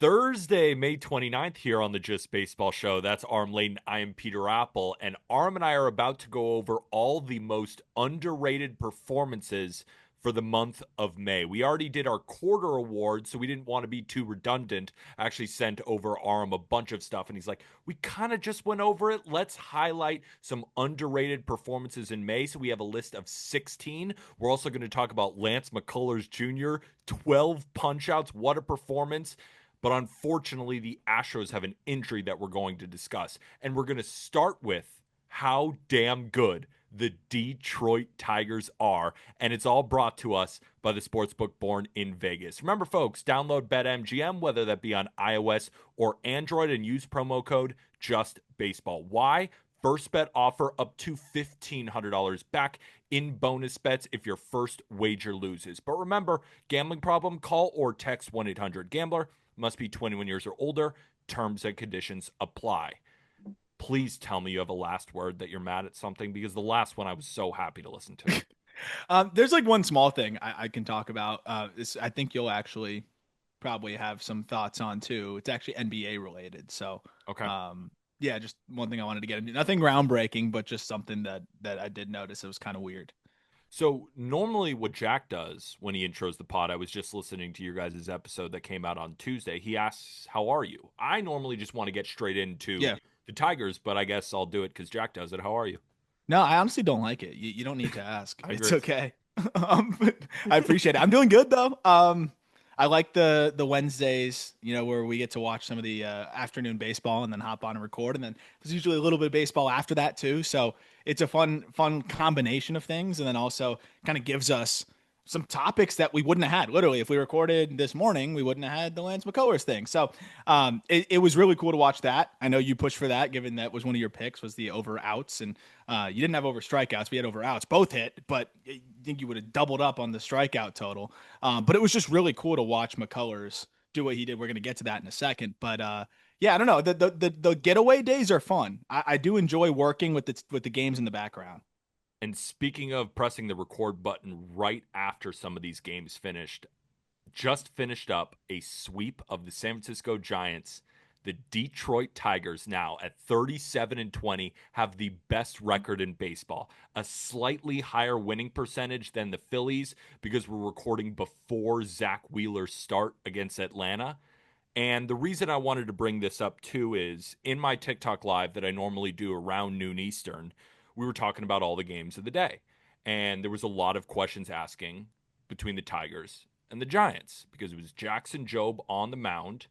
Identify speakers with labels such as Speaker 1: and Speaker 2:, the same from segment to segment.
Speaker 1: Thursday, May 29th, here on the Just Baseball Show. That's Arm Layton. I am Peter Apple, and Arm and I are about to go over all the most underrated performances for the month of May. We already did our quarter award, so we didn't want to be too redundant. I actually sent over Arm a bunch of stuff, and he's like, we kind of just went over it. Let's highlight some underrated performances in May. So we have a list of 16. We're also going to talk about Lance McCullers Jr., 12 punch-outs. What a performance. But unfortunately, the Astros have an injury that we're going to discuss. And we're going to start with how damn good the Detroit Tigers are. And it's all brought to us by the sportsbook born in Vegas. Remember, folks, download BetMGM, whether that be on iOS or Android, and use promo code JUSTBASEBALL. Why? First bet offer up to $1,500 back in bonus bets if your first wager loses. But remember, gambling problem? Call or text 1-800-GAMBLER. Must be 21 years or older. Terms and conditions apply. Please tell me you have a last word, that you're mad at something, because the last one I was so happy to listen to.
Speaker 2: There's like one small thing I can talk about. I think you'll actually probably have some thoughts on too. It's actually NBA related. So,
Speaker 1: Okay.
Speaker 2: yeah, just one thing I wanted to get into. Nothing groundbreaking, but just something that I did notice. It was kind of weird.
Speaker 1: So normally what Jack does when he intros the pod, I was just listening to your guys' episode that came out on Tuesday. He asks, how are you? I normally just want to get straight into
Speaker 2: Yeah.
Speaker 1: the Tigers, but I guess I'll do it because Jack does it. How are you?
Speaker 2: No, I honestly don't like it. You don't need to ask.
Speaker 1: I
Speaker 2: It's
Speaker 1: agree.
Speaker 2: okay. But I appreciate it. I'm doing good though. I like the Wednesdays, where we get to watch some of the afternoon baseball and then hop on and record, and then there's usually a little bit of baseball after that too. So it's a fun combination of things, and then also kind of gives us some topics that we wouldn't have had. Literally, if we recorded this morning, we wouldn't have had the Lance McCullers thing. So it was really cool to watch that. I know you pushed for that, given that was one of your picks, was the over outs, and you didn't have over strikeouts. We had over outs, both hit, but I think you would have doubled up on the strikeout total. But it was just really cool to watch McCullers do what he did. We're going to get to that in a second, but yeah, I don't know. The getaway days are fun. I do enjoy working with the games in the background.
Speaker 1: And speaking of pressing the record button right after some of these games finished, just finished up a sweep of the San Francisco Giants. The Detroit Tigers, now at 37-20, have the best record in baseball. A slightly higher winning percentage than the Phillies, because we're recording before Zach Wheeler's start against Atlanta. And the reason I wanted to bring this up too is in my TikTok live that I normally do around noon Eastern, we were talking about all the games of the day. And there was a lot of questions asking between the Tigers and the Giants, because it was Jackson Jobe on the mound,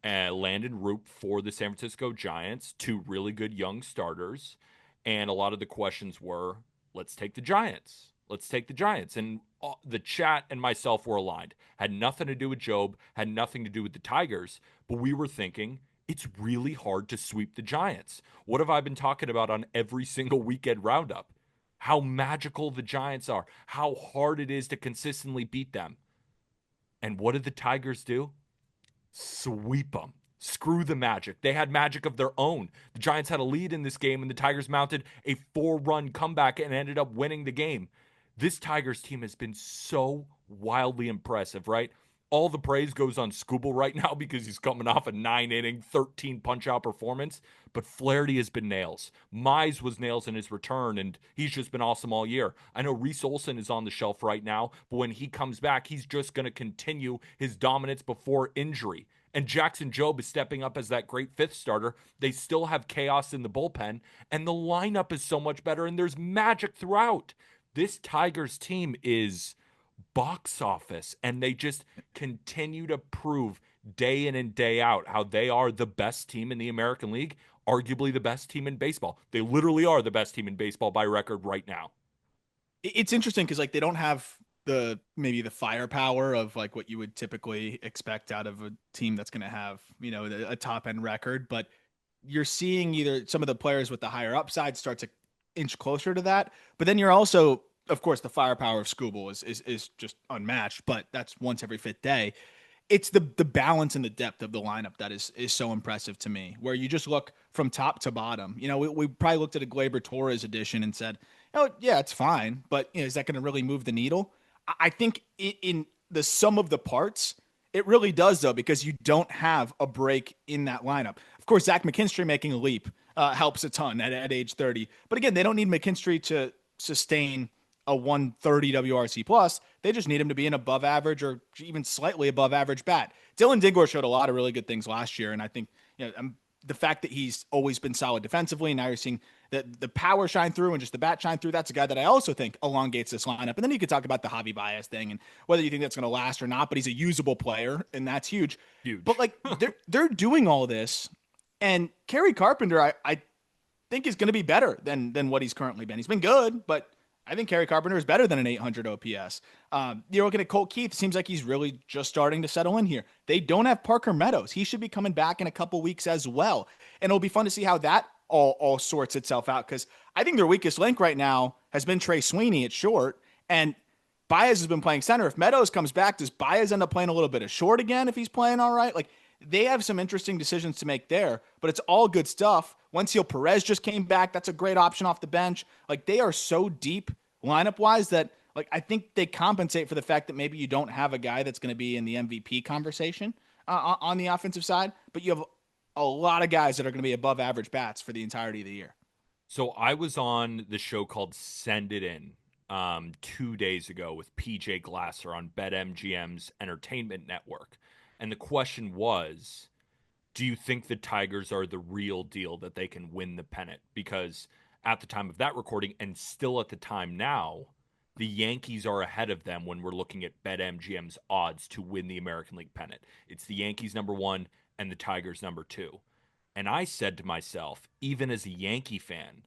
Speaker 1: Landon Roop for the San Francisco Giants, two really good young starters. And a lot of the questions were, let's take the Giants. Let's take the Giants. And the chat and myself were aligned. Had nothing to do with Jobe, had nothing to do with the Tigers, but we were thinking it's really hard to sweep the Giants. What have I been talking about on every single weekend roundup? How magical the Giants are, how hard it is to consistently beat them. And what did the Tigers do? Sweep them. Screw the magic. They had magic of their own. The Giants had a lead in this game, and the Tigers mounted a 4-run comeback and ended up winning the game. This Tigers team has been so wildly impressive, right? All the praise goes on Scooble right now because he's coming off a 9-inning, 13 punch-out performance. But Flaherty has been nails. Mize was nails in his return, and he's just been awesome all year. I know Reese Olson is on the shelf right now, but when he comes back, he's just going to continue his dominance before injury. And Jackson Jobe is stepping up as that great fifth starter. They still have chaos in the bullpen, and the lineup is so much better, and there's magic throughout. This Tigers team is box office, and they just continue to prove day in and day out how they are the best team in the American League, arguably the best team in baseball. They literally are the best team in baseball by record right now.
Speaker 2: It's interesting because like they don't have maybe the firepower of like what you would typically expect out of a team that's going to have a top end record, but you're seeing either some of the players with the higher upside start to inch closer to that, but then you're also, of course, the firepower of Scooble is just unmatched, but that's once every fifth day. It's the balance and the depth of the lineup that is so impressive to me. Where you just look from top to bottom. We probably looked at a Glaber Torres edition and said, "Oh, yeah, it's fine," but is that going to really move the needle? I think in the sum of the parts, It really does, though, because you don't have a break in that lineup. Of course, Zach McKinstry making a leap helps a ton at age 30. But again, they don't need McKinstry to sustain a 130 WRC plus. They just need him to be an above average or even slightly above average bat. Dylan Dingler showed a lot of really good things last year, and I think the fact that he's always been solid defensively, and now you're seeing the power shine through and just the bat shine through. That's a guy that I also think elongates this lineup. And then you could talk about the Javi Baez thing and whether you think that's going to last or not. But he's a usable player, and that's huge.
Speaker 1: Huge.
Speaker 2: But like they're doing all this, and Kerry Carpenter, I think is going to be better than what he's currently been. He's been good, but I think Kerry Carpenter is better than an 800 OPS. You're looking at Colt Keith. Seems like he's really just starting to settle in here. They don't have Parker Meadows. He should be coming back in a couple weeks as well. And it'll be fun to see how that all sorts itself out, because I think their weakest link right now has been Trey Sweeney at short, and Baez has been playing center. If Meadows comes back, does Baez end up playing a little bit of short again if he's playing all right? Like, they have some interesting decisions to make there, but it's all good stuff. Wenceel Perez just came back. That's a great option off the bench. Like, they are so deep lineup-wise that, like, I think they compensate for the fact that maybe you don't have a guy that's going to be in the MVP conversation on the offensive side, but you have a lot of guys that are going to be above average bats for the entirety of the year.
Speaker 1: So I was on the show called Send It In 2 days ago with PJ Glasser on BetMGM's Entertainment Network. And the question was, do you think the Tigers are the real deal, that they can win the pennant? Because at the time of that recording, and still at the time now, the Yankees are ahead of them when we're looking at BetMGM's odds to win the American League pennant. It's the Yankees number 1 and the Tigers number 2. And I said to myself, even as a Yankee fan,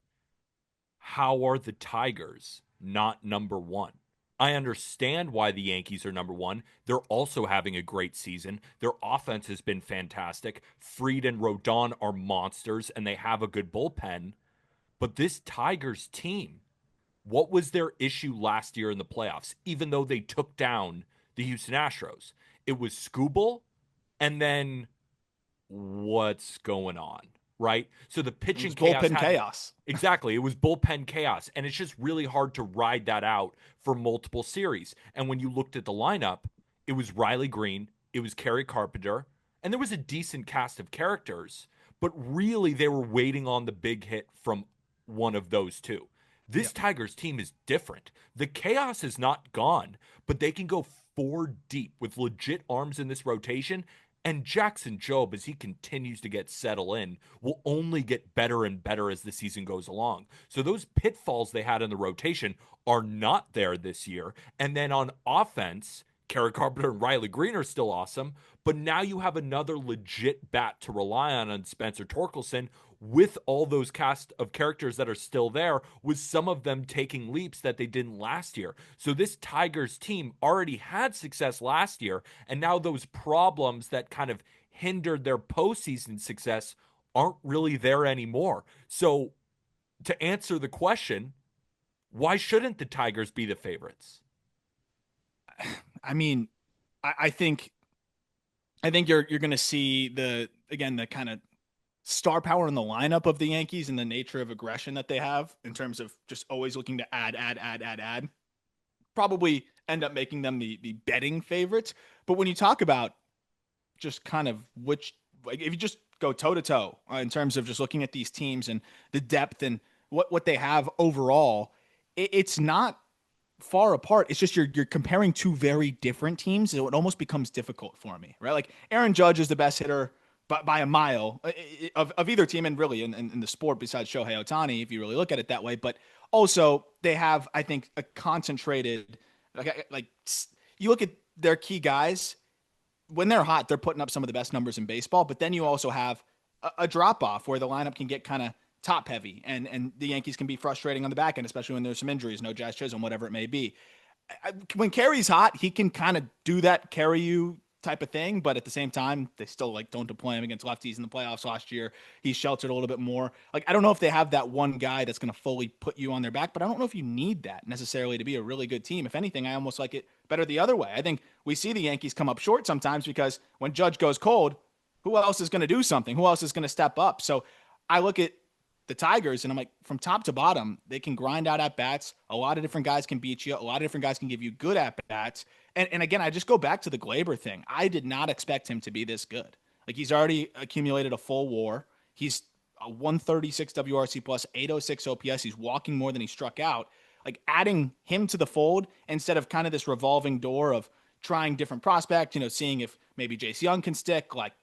Speaker 1: how are the Tigers not number 1? I understand why the Yankees are number 1. They're also having a great season. Their offense has been fantastic. Fried and Rodon are monsters, and they have a good bullpen. But this Tigers team, what was their issue last year in the playoffs, even though they took down the Houston Astros? It was Skubal, and then what's going on, right? So the pitching
Speaker 2: chaos.
Speaker 1: Exactly. It was bullpen chaos. And it's just really hard to ride that out for multiple series. And when you looked at the lineup, it was Riley Green, it was Kerry Carpenter, and there was a decent cast of characters, but really they were waiting on the big hit from one of those two. This Tigers team is different. The chaos is not gone, but they can go 4 deep with legit arms in this rotation. And Jackson Jobe, as he continues to get settled in, will only get better and better as the season goes along. So those pitfalls they had in the rotation are not there this year. And then on offense, Kerry Carpenter and Riley Green are still awesome. But now you have another legit bat to rely on Spencer Torkelson, with all those cast of characters that are still there, with some of them taking leaps that they didn't last year. So this Tigers team already had success last year, and now those problems that kind of hindered their postseason success aren't really there anymore. So to answer the question, why shouldn't the Tigers be the favorites?
Speaker 2: I mean, I think you're going to see the kind of star power in the lineup of the Yankees and the nature of aggression that they have in terms of just always looking to add, probably end up making them the betting favorites. But when you talk about just kind of if you just go toe to toe in terms of just looking at these teams and the depth and what they have overall, it's not far apart. It's just you're comparing two very different teams. So it almost becomes difficult for me, right? Like Aaron Judge is the best hitter by a mile of either team, and really in the sport besides Shohei Ohtani, if you really look at it that way. But also they have, I think, a concentrated, like you look at their key guys, when they're hot, they're putting up some of the best numbers in baseball. But then you also have a drop off where the lineup can get kind of top heavy, and the Yankees can be frustrating on the back end, especially when there's some injuries, no Jazz Chisholm, whatever it may be. When Kerry's hot, he can kind of do that carry you type of thing, but at the same time, they still don't deploy him against lefties in the playoffs last year. He's sheltered a little bit more. Like, I don't know if they have that one guy that's going to fully put you on their back, but I don't know if you need that necessarily to be a really good team. If anything, I almost like it better the other way. I think we see the Yankees come up short sometimes because when Judge goes cold, who else is going to do something? Who else is going to step up? So I look at the Tigers and I'm like, from top to bottom, they can grind out at bats. A lot of different guys can beat you. A lot of different guys can give you good at bats. And again, I just go back to the Glaber thing. I did not expect him to be this good. Like, he's already accumulated a full WAR. He's a 136 WRC plus, 806 OPS. He's walking more than he struck out. Like, adding him to the fold instead of kind of this revolving door of trying different prospects, seeing if maybe Jace Young can stick, like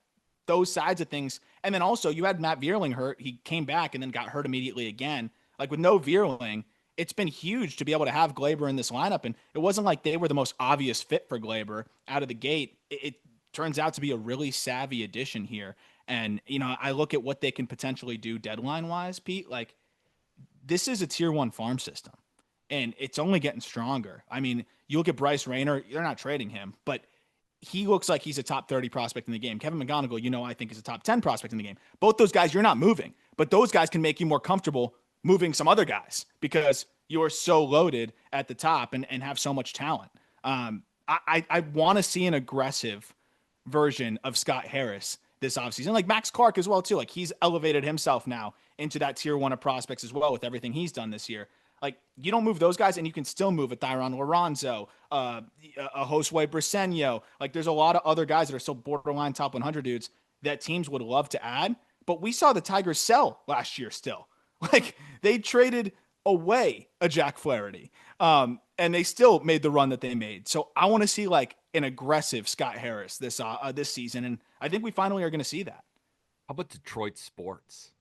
Speaker 2: those sides of things. And then also you had Matt Vierling hurt. He came back and then got hurt immediately again. Like, with no Vierling, it's been huge to be able to have Glaber in this lineup. And it wasn't like they were the most obvious fit for Glaber out of the gate. It turns out to be a really savvy addition here. And, I look at what they can potentially do deadline wise, Pete, like, this is a tier 1 farm system and it's only getting stronger. I mean, you look at Bryce Rayner, they're not trading him, but he looks like he's a top 30 prospect in the game. Kevin McGonigal, I think is a top 10 prospect in the game. Both those guys, you're not moving, but those guys can make you more comfortable moving some other guys because you're so loaded at the top and have so much talent. I want to see an aggressive version of Scott Harris this offseason, like Max Clark as well, too. Like, he's elevated himself now into that tier 1 of prospects as well with everything he's done this year. Like, you don't move those guys and you can still move a Thyron Lorenzo, a Josue Briseño. Like, there's a lot of other guys that are still borderline top 100 dudes that teams would love to add. But we saw the Tigers sell last year still. Like, they traded away a Jack Flaherty. And they still made the run that they made. So I want to see like an aggressive Scott Harris this season. And I think we finally are going to see that.
Speaker 1: How about Detroit sports?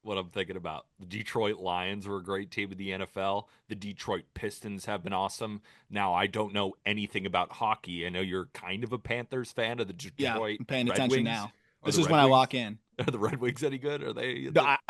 Speaker 1: What I'm thinking about. The Detroit Lions were a great team in the NFL. The Detroit Pistons have been awesome. Now, I don't know anything about hockey. I know you're kind of a Panthers fan of the Detroit
Speaker 2: I'm paying
Speaker 1: Red
Speaker 2: attention
Speaker 1: Wings.
Speaker 2: now. This is when I lock in.
Speaker 1: Are the Red Wings any good? Are they?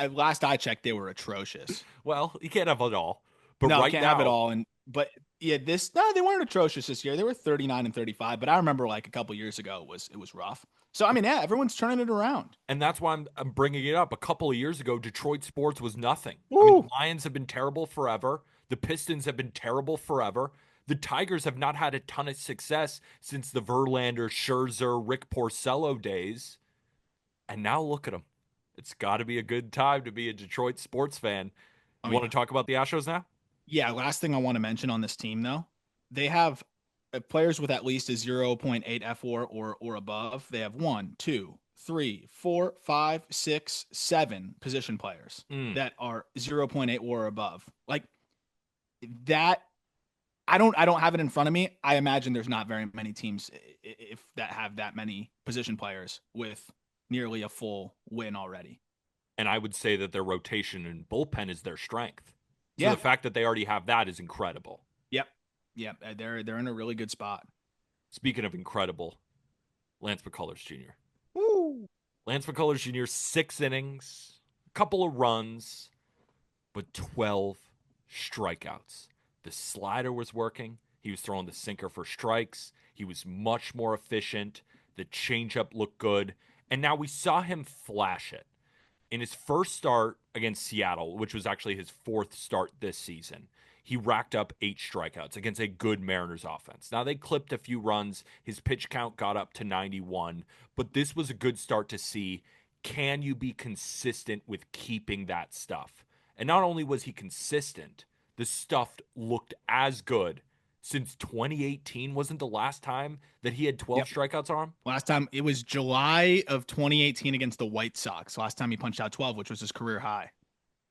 Speaker 2: Last I checked, they were atrocious.
Speaker 1: Well, you can't have it all. But
Speaker 2: no,
Speaker 1: right
Speaker 2: can't
Speaker 1: now,
Speaker 2: have it all. But yeah, they weren't atrocious this year. They were 39 and 35. But I remember like a couple years ago, it was rough. So I mean, yeah, everyone's turning it around.
Speaker 1: And that's why I'm bringing it up. A couple of years ago, Detroit sports was nothing.
Speaker 2: Woo!
Speaker 1: I mean, Lions have been terrible forever. The Pistons have been terrible forever. The Tigers have not had a ton of success since the Verlander, Scherzer, Rick Porcello days. And now look at them. It's got to be a good time to be a Detroit sports fan. You want to talk about the Astros now?
Speaker 2: Yeah, last thing I want to mention on this team, though, they have players with at least a 0.8 F4 or above. They have 1, 2, 3, 4, 5, 6, 7 position players that are 0.8 or above. Like that, I don't have it in front of me. I imagine there's not very many teams if that have that many position players with nearly a full win already.
Speaker 1: And I would say that their rotation and bullpen is their strength. So
Speaker 2: yeah.
Speaker 1: The fact that they already have that is incredible.
Speaker 2: Yep. They're in a really good spot.
Speaker 1: Speaking of incredible, Lance McCullers Jr.
Speaker 2: Woo!
Speaker 1: Lance McCullers Jr., 6 innings, a couple of runs, but 12 strikeouts. The slider was working. He was throwing the sinker for strikes. He was much more efficient. The changeup looked good. And now we saw him flash it. In his first start against Seattle, which was actually his 4th start this season, he racked up 8 strikeouts against a good Mariners offense. Now, they clipped a few runs. His pitch count got up to 91, but this was a good start to see, can you be consistent with keeping that stuff? And not only was he consistent, the stuff looked as good. Since 2018 wasn't the last time that he had 12 strikeouts on him?
Speaker 2: Last time, it was July of 2018 against the White Sox. Last time he punched out 12, which was his career high.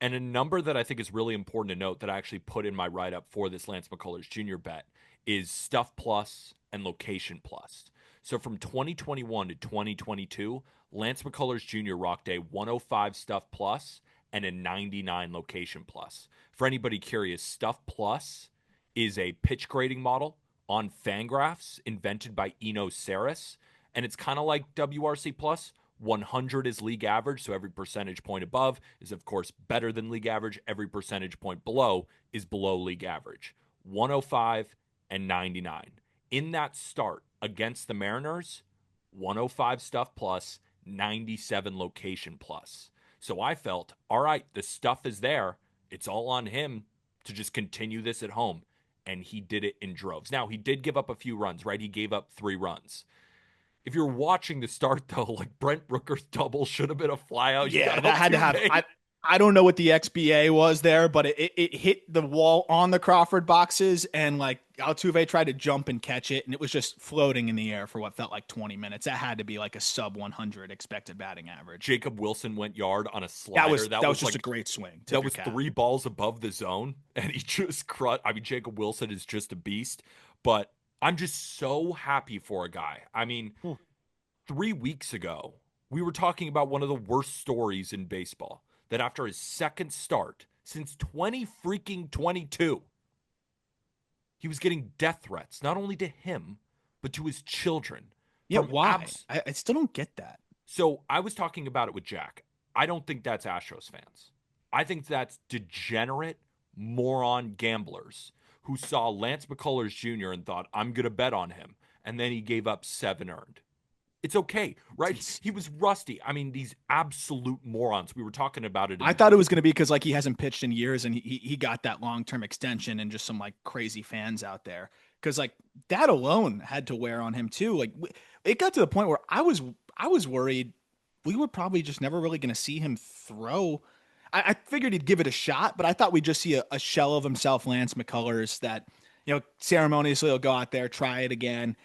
Speaker 1: And a number that I think is really important to note that I actually put in my write-up for this Lance McCullers Jr. bet is stuff plus and location plus. So from 2021 to 2022, Lance McCullers Jr. rocked a 105 stuff plus and a 99 location plus. For anybody curious, stuff plus is a pitch grading model on Fangraphs invented by Eno Saris, and it's kind of like WRC plus. 100 is league average, so every percentage point above is, of course, better than league average. Every percentage point below is below league average. 105 and 99. In that start against the Mariners, 105 stuff plus, 97 location plus. So I felt, all right, the stuff is there. It's all on him to just continue this at home. And he did it in droves. Now, he did give up a few runs, right? He gave up 3 runs. If you're watching the start, though, like Brent Rooker's double should have been a flyout.
Speaker 2: Yeah, that had to happen. I don't know what the XBA was there, but it hit the wall on the Crawford boxes, and like Altuve tried to jump and catch it, and it was just floating in the air for what felt like 20 minutes. That had to be like a sub 100 expected batting average.
Speaker 1: Jacob Wilson went yard on a
Speaker 2: That
Speaker 1: slider.
Speaker 2: was that was just a great swing. Tip
Speaker 1: that
Speaker 2: your
Speaker 1: was
Speaker 2: cap.
Speaker 1: 3 balls above the zone, and he just crushed. I mean, Jacob Wilson is just a beast, but I'm just so happy for a guy. I mean, 3 weeks ago, we were talking about one of the worst stories in baseball. That after his second start since 20 freaking 22, he was getting death threats, not only to him, but to his children.
Speaker 2: Yeah, why? I still don't get that.
Speaker 1: So I was talking about it with Jack. I don't think that's Astros fans. I think that's degenerate, moron gamblers who saw Lance McCullers Jr. and thought, I'm going to bet on him. And then he gave up 7 earned. It's okay, right? He was rusty. I mean, these absolute morons. We were talking about it.
Speaker 2: I thought it was going to be because like he hasn't pitched in years and he got that long-term extension and just some like crazy fans out there. Because like that alone had to wear on him too. Like it got to the point where I was worried we were probably just never really going to see him throw. I figured he'd give it a shot, but I thought we'd just see a shell of himself, Lance McCullers, that, you know, ceremoniously he'll go out there, try it again.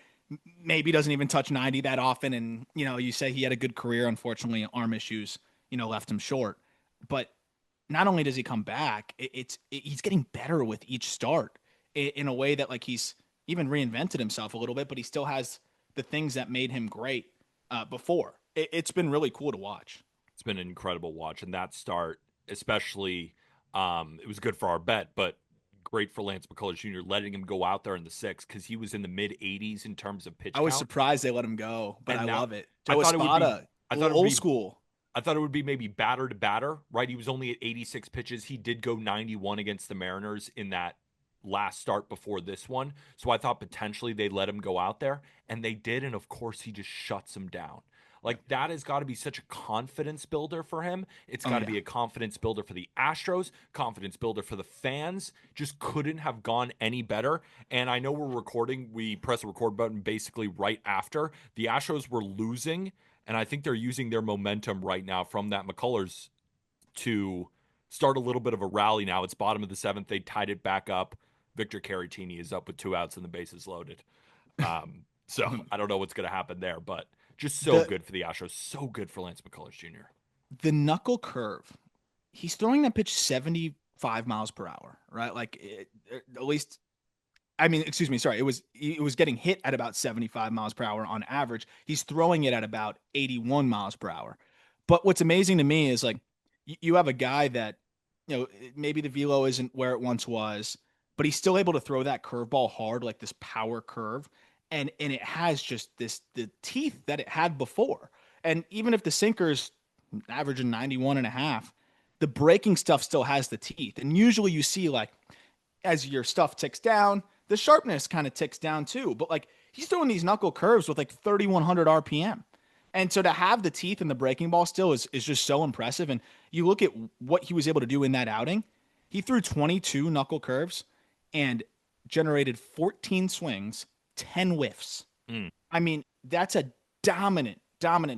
Speaker 2: Maybe doesn't even touch 90 that often. And, you know, you say he had a good career. Unfortunately, arm issues, you know, left him short. But not only does he come back, he's getting better with each start in a way that like he's even reinvented himself a little bit, but he still has the things that made him great before. It's been really cool to watch.
Speaker 1: It's been an incredible watch. And that start, especially, it was good for our bet, but great for Lance McCullers Jr. letting him go out there in the 6th because he was in the mid 80s in terms of pitch
Speaker 2: I was
Speaker 1: count.
Speaker 2: surprised they let him go, but I love it. Joe
Speaker 1: I thought
Speaker 2: Espada,
Speaker 1: I thought
Speaker 2: old school.
Speaker 1: I thought it would be maybe batter to batter, right? He was only at 86 pitches. He did go 91 against the Mariners in that last start before this one. So I thought potentially they'd let him go out there, and they did. And of course, he just shuts him down. Like that has got to be such a confidence builder for him. It's got to be a confidence builder for the Astros, confidence builder for the fans. Just couldn't have gone any better. And I know we're recording. We press the record button basically right after. The Astros were losing, and I think they're using their momentum right now from that McCullers to start a little bit of a rally now. It's bottom of the 7th. They tied it back up. Victor Caratini is up with 2 outs and the bases loaded. So I don't know what's going to happen there, but just so good for the Astros. So good for Lance McCullers Jr.
Speaker 2: The knuckle curve, he's throwing that pitch 75 miles per hour, right? Like at least, I mean, excuse me, sorry. It was getting hit at about 75 miles per hour on average. He's throwing it at about 81 miles per hour. But what's amazing to me is like you have a guy that, you know, maybe the velo isn't where it once was, but he's still able to throw that curveball hard, like this power curve. And it has just the teeth that it had before. And even if the sinker's averaging 91 and a half, the breaking stuff still has the teeth. And usually you see like as your stuff ticks down, the sharpness kind of ticks down too. But like he's throwing these knuckle curves with like 3,100 RPM. And so to have the teeth in the breaking ball still is just so impressive. And you look at what he was able to do in that outing. He threw 22 knuckle curves and generated 14 swings, 10 whiffs. I mean, that's a dominant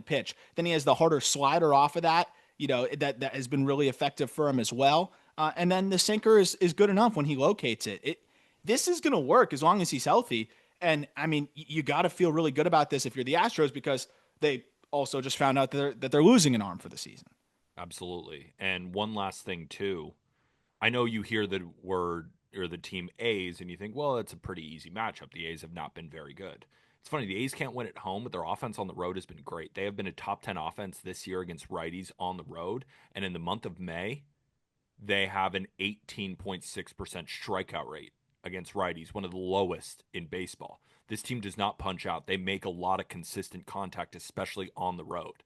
Speaker 2: pitch. Then he has the harder slider off of that, you know, that has been really effective for him as well. And then the sinker is good enough when he locates it. This is going to work as long as he's healthy. And I mean, you got to feel really good about this if you're the Astros, because they also just found out that they're losing an arm for the season.
Speaker 1: Absolutely. And one last thing too. I know you hear the word or the team A's and you think, well, it's a pretty easy matchup. The A's have not been very good. It's funny, the A's can't win at home, but their offense on the road has been great. They have been a top 10 offense this year against righties on the road. And in the month of May, they have an 18.6% strikeout rate against righties, one of the lowest in baseball. This team does not punch out. They make a lot of consistent contact, especially on the road.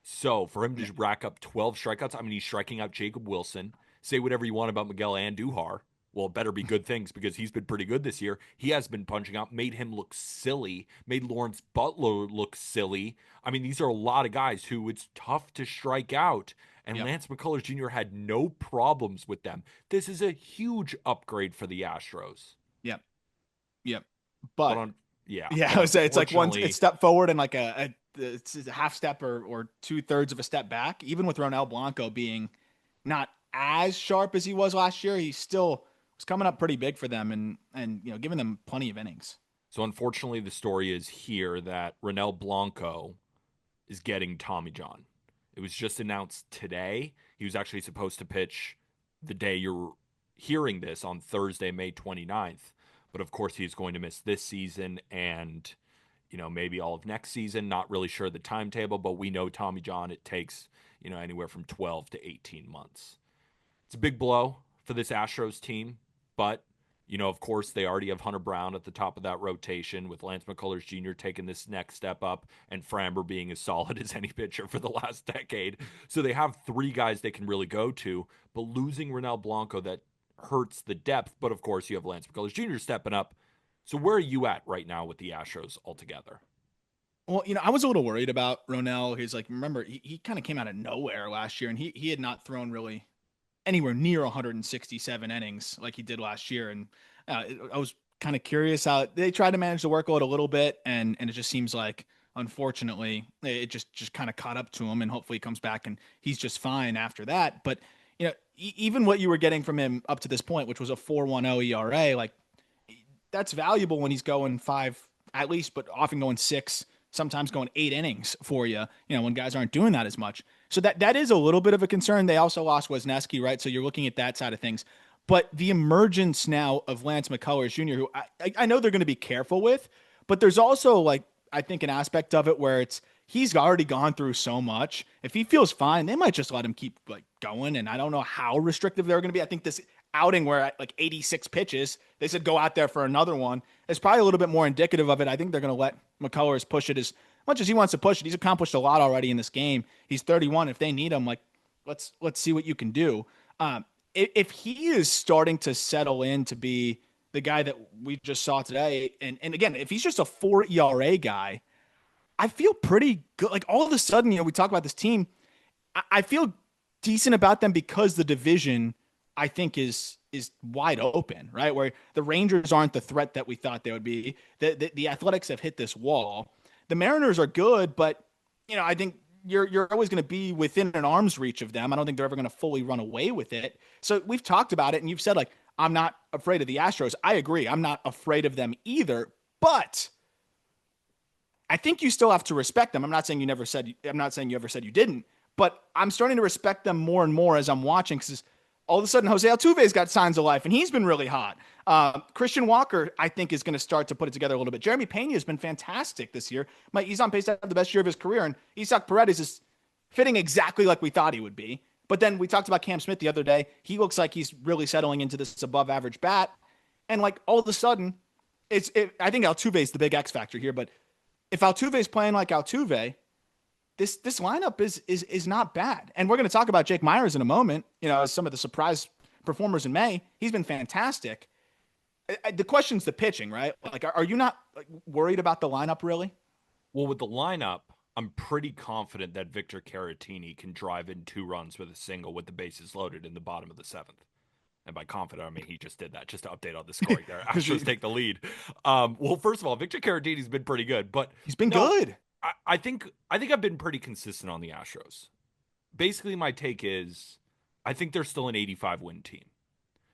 Speaker 1: So for him to rack up 12 strikeouts, I mean, he's striking out Jacob Wilson. Say whatever you want about Miguel Andujar. Well, it better be good things because he's been pretty good this year. He has been punching out, made him look silly, made Lawrence Butler look silly. I mean, these are a lot of guys who it's tough to strike out, and Lance McCullers Jr. had no problems with them. This is a huge upgrade for the Astros.
Speaker 2: Yep.
Speaker 1: But
Speaker 2: I would say it's like one step forward and like it's a half step or 2/3 of a step back, even with Ronel Blanco being not as sharp as he was last year, he still was coming up pretty big for them and giving them plenty of innings.
Speaker 1: So unfortunately, the story is here that Ronel Blanco is getting Tommy John. It was just announced today. He was actually supposed to pitch the day you're hearing this on Thursday, May 29th. But of course, he's going to miss this season and, maybe all of next season. Not really sure the timetable, but we know Tommy John, it takes, anywhere from 12 to 18 months. It's a big blow for this Astros team, but of course, they already have Hunter Brown at the top of that rotation with Lance McCullers Jr. taking this next step up and Framber being as solid as any pitcher for the last decade. So they have three guys they can really go to, but losing Ronel Blanco, that hurts the depth. But of course, you have Lance McCullers Jr. stepping up. So where are you at right now with the Astros altogether?
Speaker 2: Well, I was a little worried about Ronel. He's like, remember, he kind of came out of nowhere last year, and he had not thrown really anywhere near 167 innings like he did last year. And I was kind of curious how they tried to manage the workload a little bit. And it just seems like, unfortunately, it just kind of caught up to him, and hopefully he comes back and he's just fine after that. But, even what you were getting from him up to this point, which was a 4.10 ERA, like that's valuable when he's going 5 at least, but often going 6, sometimes going 8 innings for you, when guys aren't doing that as much. So that is a little bit of a concern. They also lost Wisniewski, right? So you're looking at that side of things. But the emergence now of Lance McCullers Jr., who I know they're going to be careful with, but there's also I think an aspect of it where he's already gone through so much. If he feels fine, they might just let him keep going. And I don't know how restrictive they're going to be. I think this outing where at 86 pitches, they said go out there for another one, is probably a little bit more indicative of it. I think they're going to let McCullers push it as much as he wants to push it. He's accomplished a lot already in this game. He's 31. If they need him, let's see what you can do. If he is starting to settle in to be the guy that we just saw today, and again, if he's just a 4 ERA guy, I feel pretty good. All of a sudden, we talk about this team, I feel decent about them because the division, I think, is wide open, right? Where the Rangers aren't the threat that we thought they would be. The Athletics have hit this wall. The Mariners are good, but I think you're always going to be within an arm's reach of them. I don't think they're ever going to fully run away with it. So we've talked about it, and you've said I'm not afraid of the Astros. I agree. I'm not afraid of them either, but I think you still have to respect them. I'm not saying you ever said you didn't, but I'm starting to respect them more and more as I'm watching, because all of a sudden Jose Altuve's got signs of life, and he's been really hot. Christian Walker, I think, is going to start to put it together a little bit. Jeremy Pena has been fantastic this year. He's on pace to have the best year of his career, and Isaac Paredes is fitting exactly like we thought he would be. But then we talked about Cam Smith the other day. He looks like he's really settling into this above-average bat. And all of a sudden, I think Altuve is the big X factor here. But if Altuve is playing like Altuve, this lineup is not bad. And we're going to talk about Jake Meyers in a moment, as some of the surprise performers in May. He's been fantastic. The question's the pitching, right? Are you not worried about the lineup, really?
Speaker 1: Well, with the lineup, I'm pretty confident that Victor Caratini can drive in 2 runs with a single with the bases loaded in the bottom of the 7th. And by confident, I mean he just did that, just to update on the scoring there. Astros take the lead. Well, first of all, Victor Caratini's been pretty good, but
Speaker 2: he's been good.
Speaker 1: I think I've been pretty consistent on the Astros. Basically, my take is I think they're still an 85-win team.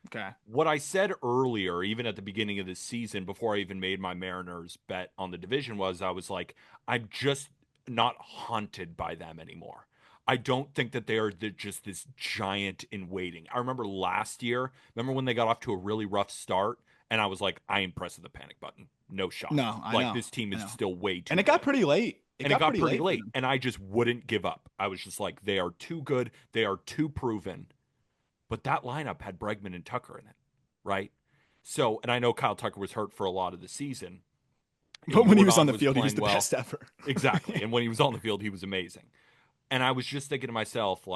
Speaker 2: Okay.
Speaker 1: What I said earlier, even at the beginning of this season, before I even made my Mariners bet on the division, was I was like, I'm just not haunted by them anymore. I don't think that they are just this giant in waiting. I remember last year, when they got off to a really rough start, and I was like, I ain't pressing the panic button. No shot.
Speaker 2: No, I know.
Speaker 1: This team is still way too
Speaker 2: And it got pretty late.
Speaker 1: It got pretty late. And I just wouldn't give up. I was just like, they are too good. They are too proven. But that lineup had Bregman and Tucker in it, right? So, and I know Kyle Tucker was hurt for a lot of the season.
Speaker 2: But when he was on the field, he was the best ever.
Speaker 1: Exactly. And when he was on the field, he was amazing. And I was just thinking to myself,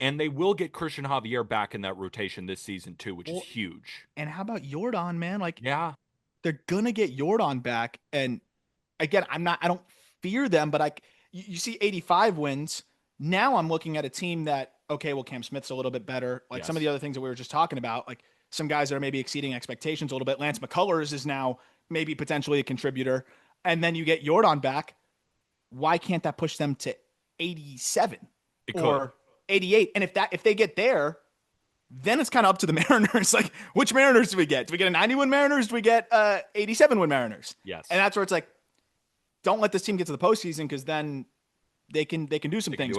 Speaker 1: and they will get Christian Javier back in that rotation this season too, which is huge.
Speaker 2: And how about Yordan, man?
Speaker 1: Yeah,
Speaker 2: they're gonna get Yordan back. And again, I don't fear them, but you see 85 wins. Now I'm looking at a team that, okay, well, Cam Smith's a little bit better. Yes. Some of the other things that we were just talking about, some guys that are maybe exceeding expectations a little bit. Lance McCullers is now maybe potentially a contributor. And then you get Yordan back. Why can't that push them to 87 or 88. And if they get there, then it's kind of up to the Mariners. Like, which Mariners do we get? Do we get a 90-win Mariners? Do we get 87-win Mariners?
Speaker 1: Yes.
Speaker 2: And that's where it's like, don't let this team get to the postseason, because then they can do some things.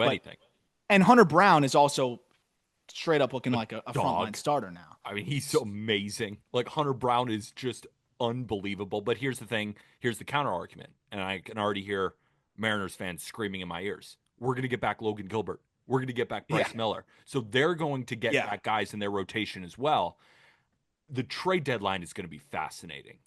Speaker 2: And Hunter Brown is also straight up looking like a frontline starter now.
Speaker 1: I mean, he's amazing. Like, Hunter Brown is just unbelievable. But here's the thing. Here's the counter argument. And I can already hear Mariners fans screaming in my ears. We're going to get back Logan Gilbert. We're going to get back Bryce Miller. So they're going to get back guys in their rotation as well. The trade deadline is going to be fascinating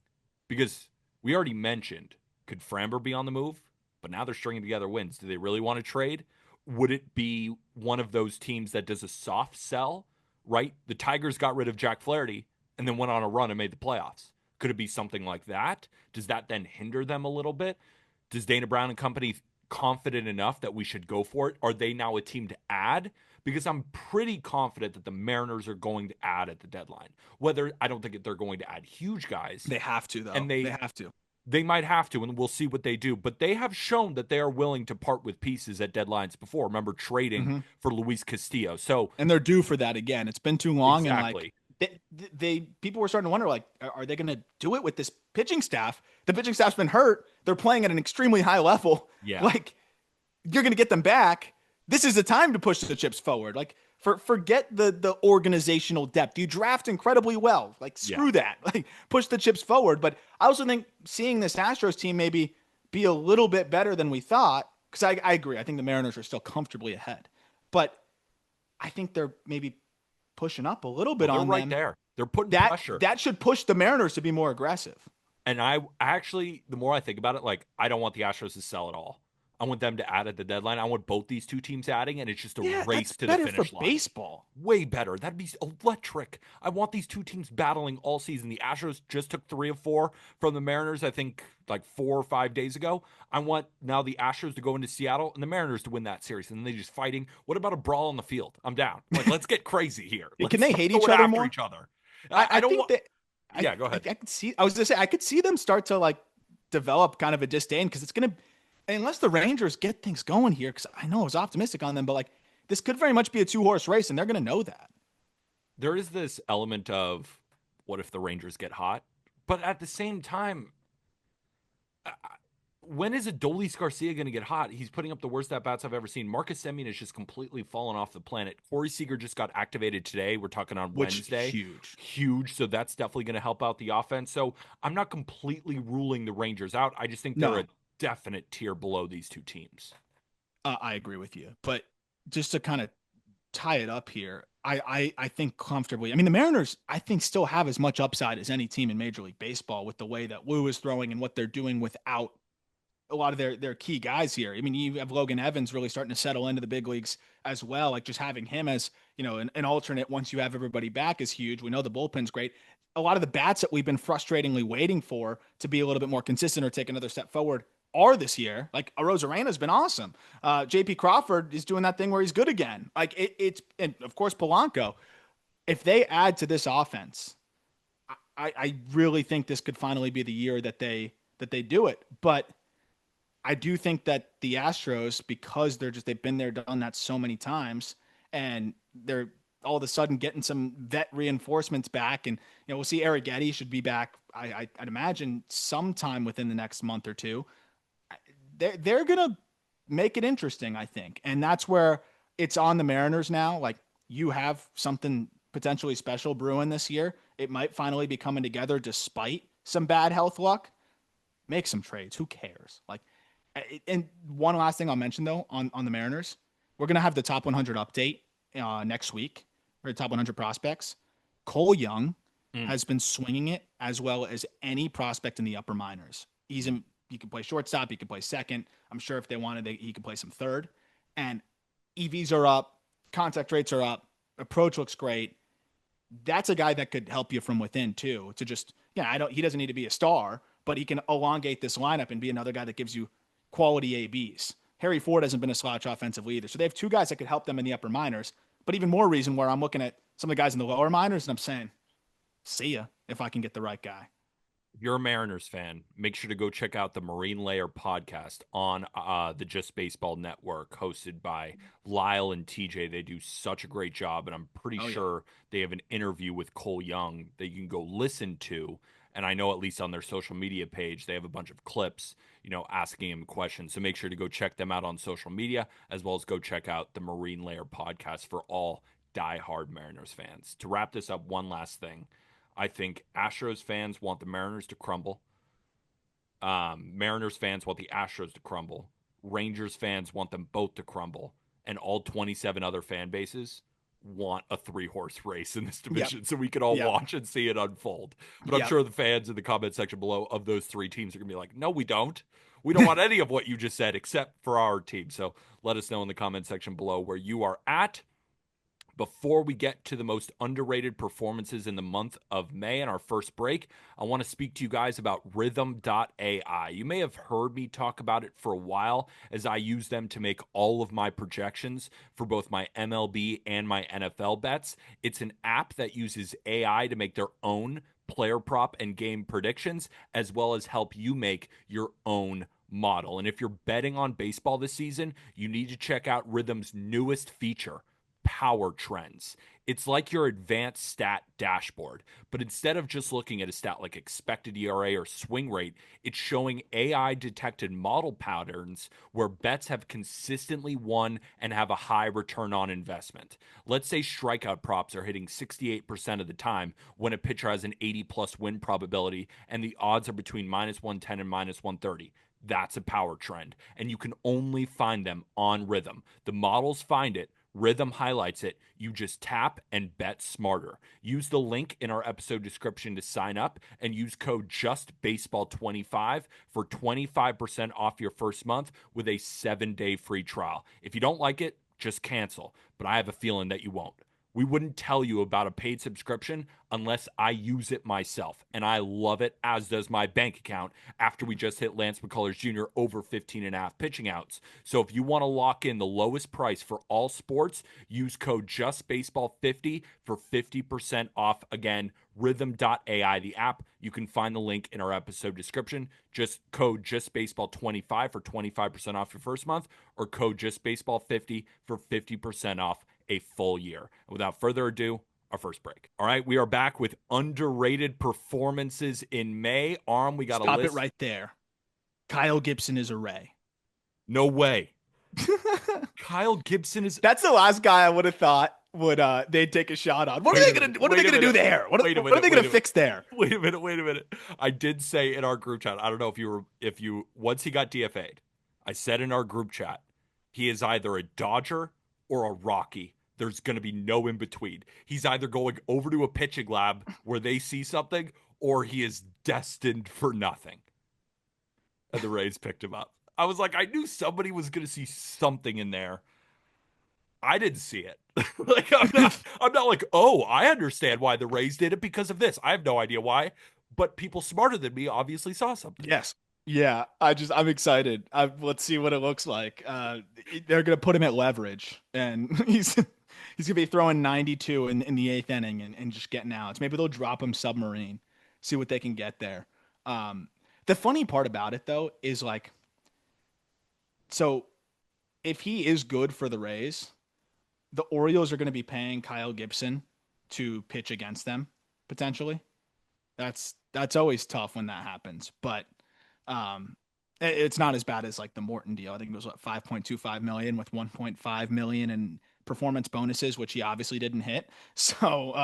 Speaker 1: because we already mentioned, could Framber be on the move? But now they're stringing together wins. Do they really want to trade? Would it be one of those teams that does a soft sell, right? The Tigers got rid of Jack Flaherty and then went on a run and made the playoffs. Could it be something like that? Does that then hinder them a little bit? Does Dana Brown and company confident enough that we should go for it? Are they now a team to add? Because I'm pretty confident that the Mariners are going to add at the deadline. Whether I don't think they're going to add huge guys.
Speaker 2: They have to, though.
Speaker 1: And
Speaker 2: they have to.
Speaker 1: They might have to, and we'll see what they do. But they have shown that they are willing to part with pieces at deadlines before. Remember trading for Luis Castillo. And
Speaker 2: they're due for that again. It's been too long.
Speaker 1: Exactly.
Speaker 2: And like people were starting to wonder, like, are they going to do it with this pitching staff? The pitching staff's been hurt. They're playing at an extremely high level.
Speaker 1: Yeah.
Speaker 2: Like, you're going to get them back. This is the time to push the chips forward. Like, forget the organizational depth. You draft incredibly well. Like, screw that. Like, push the chips forward. But I also think seeing this Astros team maybe be a little bit better than we thought, because I agree. I think the Mariners are still comfortably ahead. But I think they're maybe pushing up a little bit on
Speaker 1: right
Speaker 2: them.
Speaker 1: There. They're putting
Speaker 2: that,
Speaker 1: pressure.
Speaker 2: That should push the Mariners to be more aggressive.
Speaker 1: And I actually, the more I think about it, like, I don't want the Astros to sell at all. I want them to add at the deadline. I want both these two teams adding, and it's just a race to the finish line.
Speaker 2: Baseball.
Speaker 1: Way better. That'd be electric. I want these two teams battling all season. The Astros just took 3 of 4 from the Mariners, I think, like 4 or 5 days ago. I want now the Astros to go into Seattle and the Mariners to win that series, and then they just fighting. What about a brawl on the field? I'm down. Like, let's get crazy here.
Speaker 2: Can they hate each other more?
Speaker 1: Each other.
Speaker 2: I don't think
Speaker 1: yeah, go ahead.
Speaker 2: I could see. I was gonna say I could see them start to like develop kind of a disdain, because it's gonna. Unless the Rangers get things going here, because I know I was optimistic on them, but like this could very much be a 2-horse race, and they're going to know that.
Speaker 1: There is this element of what if the Rangers get hot? But at the same time, when is Adolis Garcia going to get hot? He's putting up the worst at-bats I've ever seen. Marcus Semien has just completely fallen off the planet. Corey Seager just got activated today. We're talking on Wednesday. Huge. So that's definitely going to help out the offense. So I'm not completely ruling the Rangers out. I just think they're a definite tier below these two teams.
Speaker 2: I agree with you, but just to kind of tie it up here, I think comfortably. I mean, the Mariners, I think, still have as much upside as any team in Major League Baseball with the way that Lowe is throwing and what they're doing without a lot of their key guys here. I mean, you have Logan Evans really starting to settle into the big leagues as well. Like, just having him as, an alternate once you have everybody back is huge. We know the bullpen's great. A lot of the bats that we've been frustratingly waiting for to be a little bit more consistent or take another step forward are this year. Like, Arozarena's been awesome. JP Crawford is doing that thing where he's good again. Like, and of course Polanco. If they add to this offense, I really think this could finally be the year that they do it. But I do think that the Astros, because they've been there, done that so many times, and they're all of a sudden getting some vet reinforcements back, and we'll see. Arrighetti should be back, I'd imagine, sometime within the next month or two. They're gonna make it interesting, I think, and that's where it's on the Mariners now. Like, you have something potentially special brewing this year. It might finally be coming together despite some bad health luck. Make some trades. Who cares? Like, and one last thing I'll mention though on the Mariners, we're gonna have the top 100 update next week, or the top 100 prospects. Cole Young has been swinging it as well as any prospect in the upper minors. He can play shortstop. He can play second. I'm sure if they wanted, he could play some third. And EVs are up. Contact rates are up. Approach looks great. That's a guy that could help you from within too. To just, he doesn't need to be a star, but he can elongate this lineup and be another guy that gives you quality ABs. Harry Ford hasn't been a slouch offensively either. So they have two guys that could help them in the upper minors. But even more reason where I'm looking at some of the guys in the lower minors and I'm saying, see ya if I can get the right guy.
Speaker 1: If you're a Mariners fan, make sure to go check out the Marine Layer podcast on the Just Baseball Network, hosted by Lyle and TJ. They do such a great job, and I'm pretty
Speaker 2: Oh yeah.
Speaker 1: sure they have an interview with Cole Young that you can go listen to. And I know at least on their social media page, they have a bunch of clips, asking him questions. So make sure to go check them out on social media, as well as go check out the Marine Layer podcast for all diehard Mariners fans. To wrap this up, one last thing. I think Astros fans want the Mariners to crumble. Mariners fans want the Astros to crumble. Rangers fans want them both to crumble. And all 27 other fan bases want a 3-horse race in this
Speaker 2: Yep.
Speaker 1: division so we can all
Speaker 2: Yep.
Speaker 1: watch and see it unfold. But I'm
Speaker 2: Yep.
Speaker 1: sure the fans in the comment section below of those 3 teams are going to be like, no, we don't. We don't want any of what you just said except for our team. So let us know in the comment section below where you are at. Before we get to the most underrated performances in the month of May and our first break, I want to speak to you guys about Rhythm.ai. You may have heard me talk about it for a while, as I use them to make all of my projections for both my MLB and my NFL bets. It's an app that uses AI to make their own player prop and game predictions, as well as help you make your own model. And if you're betting on baseball this season, you need to check out Rhythm's newest feature, Power Trends. It's like your advanced stat dashboard, but instead of just looking at a stat like expected ERA or swing rate, it's showing AI detected model patterns where bets have consistently won and have a high return on investment. Let's say strikeout props are hitting 68% of the time when a pitcher has an 80 plus win probability and the odds are between minus 110 and minus 130. That's a power trend, and you can only find them on Rhythm. The models find it, Rhythm highlights it. You just tap and bet smarter. Use the link in our episode description to sign up and use code JustBaseball25 for 25% off your first month with a 7-day free trial. If you don't like it, just cancel, but I have a feeling that you won't. We wouldn't tell you about a paid subscription unless I use it myself, and I love it, as does my bank account, after we just hit Lance McCullers Jr. over 15 and a half pitching outs. So if you want to lock in the lowest price for all sports, use code JustBaseball50 for 50% off. Again, Rhythm.ai, the app. You can find the link in our episode description. Just code JustBaseball25 for 25% off your first month, or code JustBaseball50 for 50% off a full year. Without further ado, our first break. All right, we are back with underrated performances in May. Arm, we got a list.
Speaker 2: Stop it right there. Kyle Gibson is a Ray.
Speaker 1: No way. Kyle Gibson is.
Speaker 2: That's the last guy I would have thought would they'd take a shot on. What are they gonna do there? What are they gonna fix there?
Speaker 1: Wait a minute. I did say in our group chat, I don't know if you once he got DFA'd, I said in our group chat, he is either a Dodger or a Rocky. There's going to be no in between. He's either going over to a pitching lab where they see something, or he is destined for nothing. And the Rays picked him up. I was like, I knew somebody was going to see something in there. I didn't see it. Like, I'm not like, oh, I understand why the Rays did it because of this. I have no idea why, but people smarter than me obviously saw something.
Speaker 2: Yes. Yeah, I'm excited. Let's see what it looks like. They're gonna put him at leverage, and he's gonna be throwing 92 in the 8th inning and just getting outs. Maybe they'll drop him submarine, see what they can get there. The funny part about it though is like, so if he is good for the Rays, the Orioles are going to be paying Kyle Gibson to pitch against them potentially. That's always tough when that happens, but it's not as bad as like the Morton deal. I think it was what, 5.25 million with 1.5 million in performance bonuses, which he obviously didn't hit. So,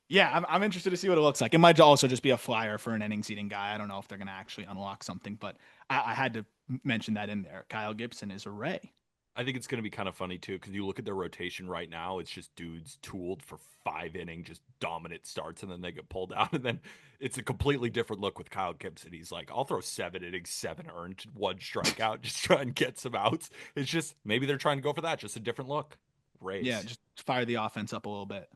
Speaker 2: yeah, I'm interested to see what it looks like. It might also just be a flyer for an innings eating guy. I don't know if they're going to actually unlock something, but I had to mention that in there. Kyle Gibson is a Ray.
Speaker 1: I think it's going to be kind of funny too, because you look at their rotation right now, it's just dudes tooled for 5-inning, just dominant starts, and then they get pulled out. And then it's a completely different look with Kyle Gibson. He's like, I'll throw 7 innings, 7 earned, 1 strikeout, just try and get some outs. It's just, maybe they're trying to go for that, just a different look. Rays.
Speaker 2: Yeah, just fire the offense up a little bit.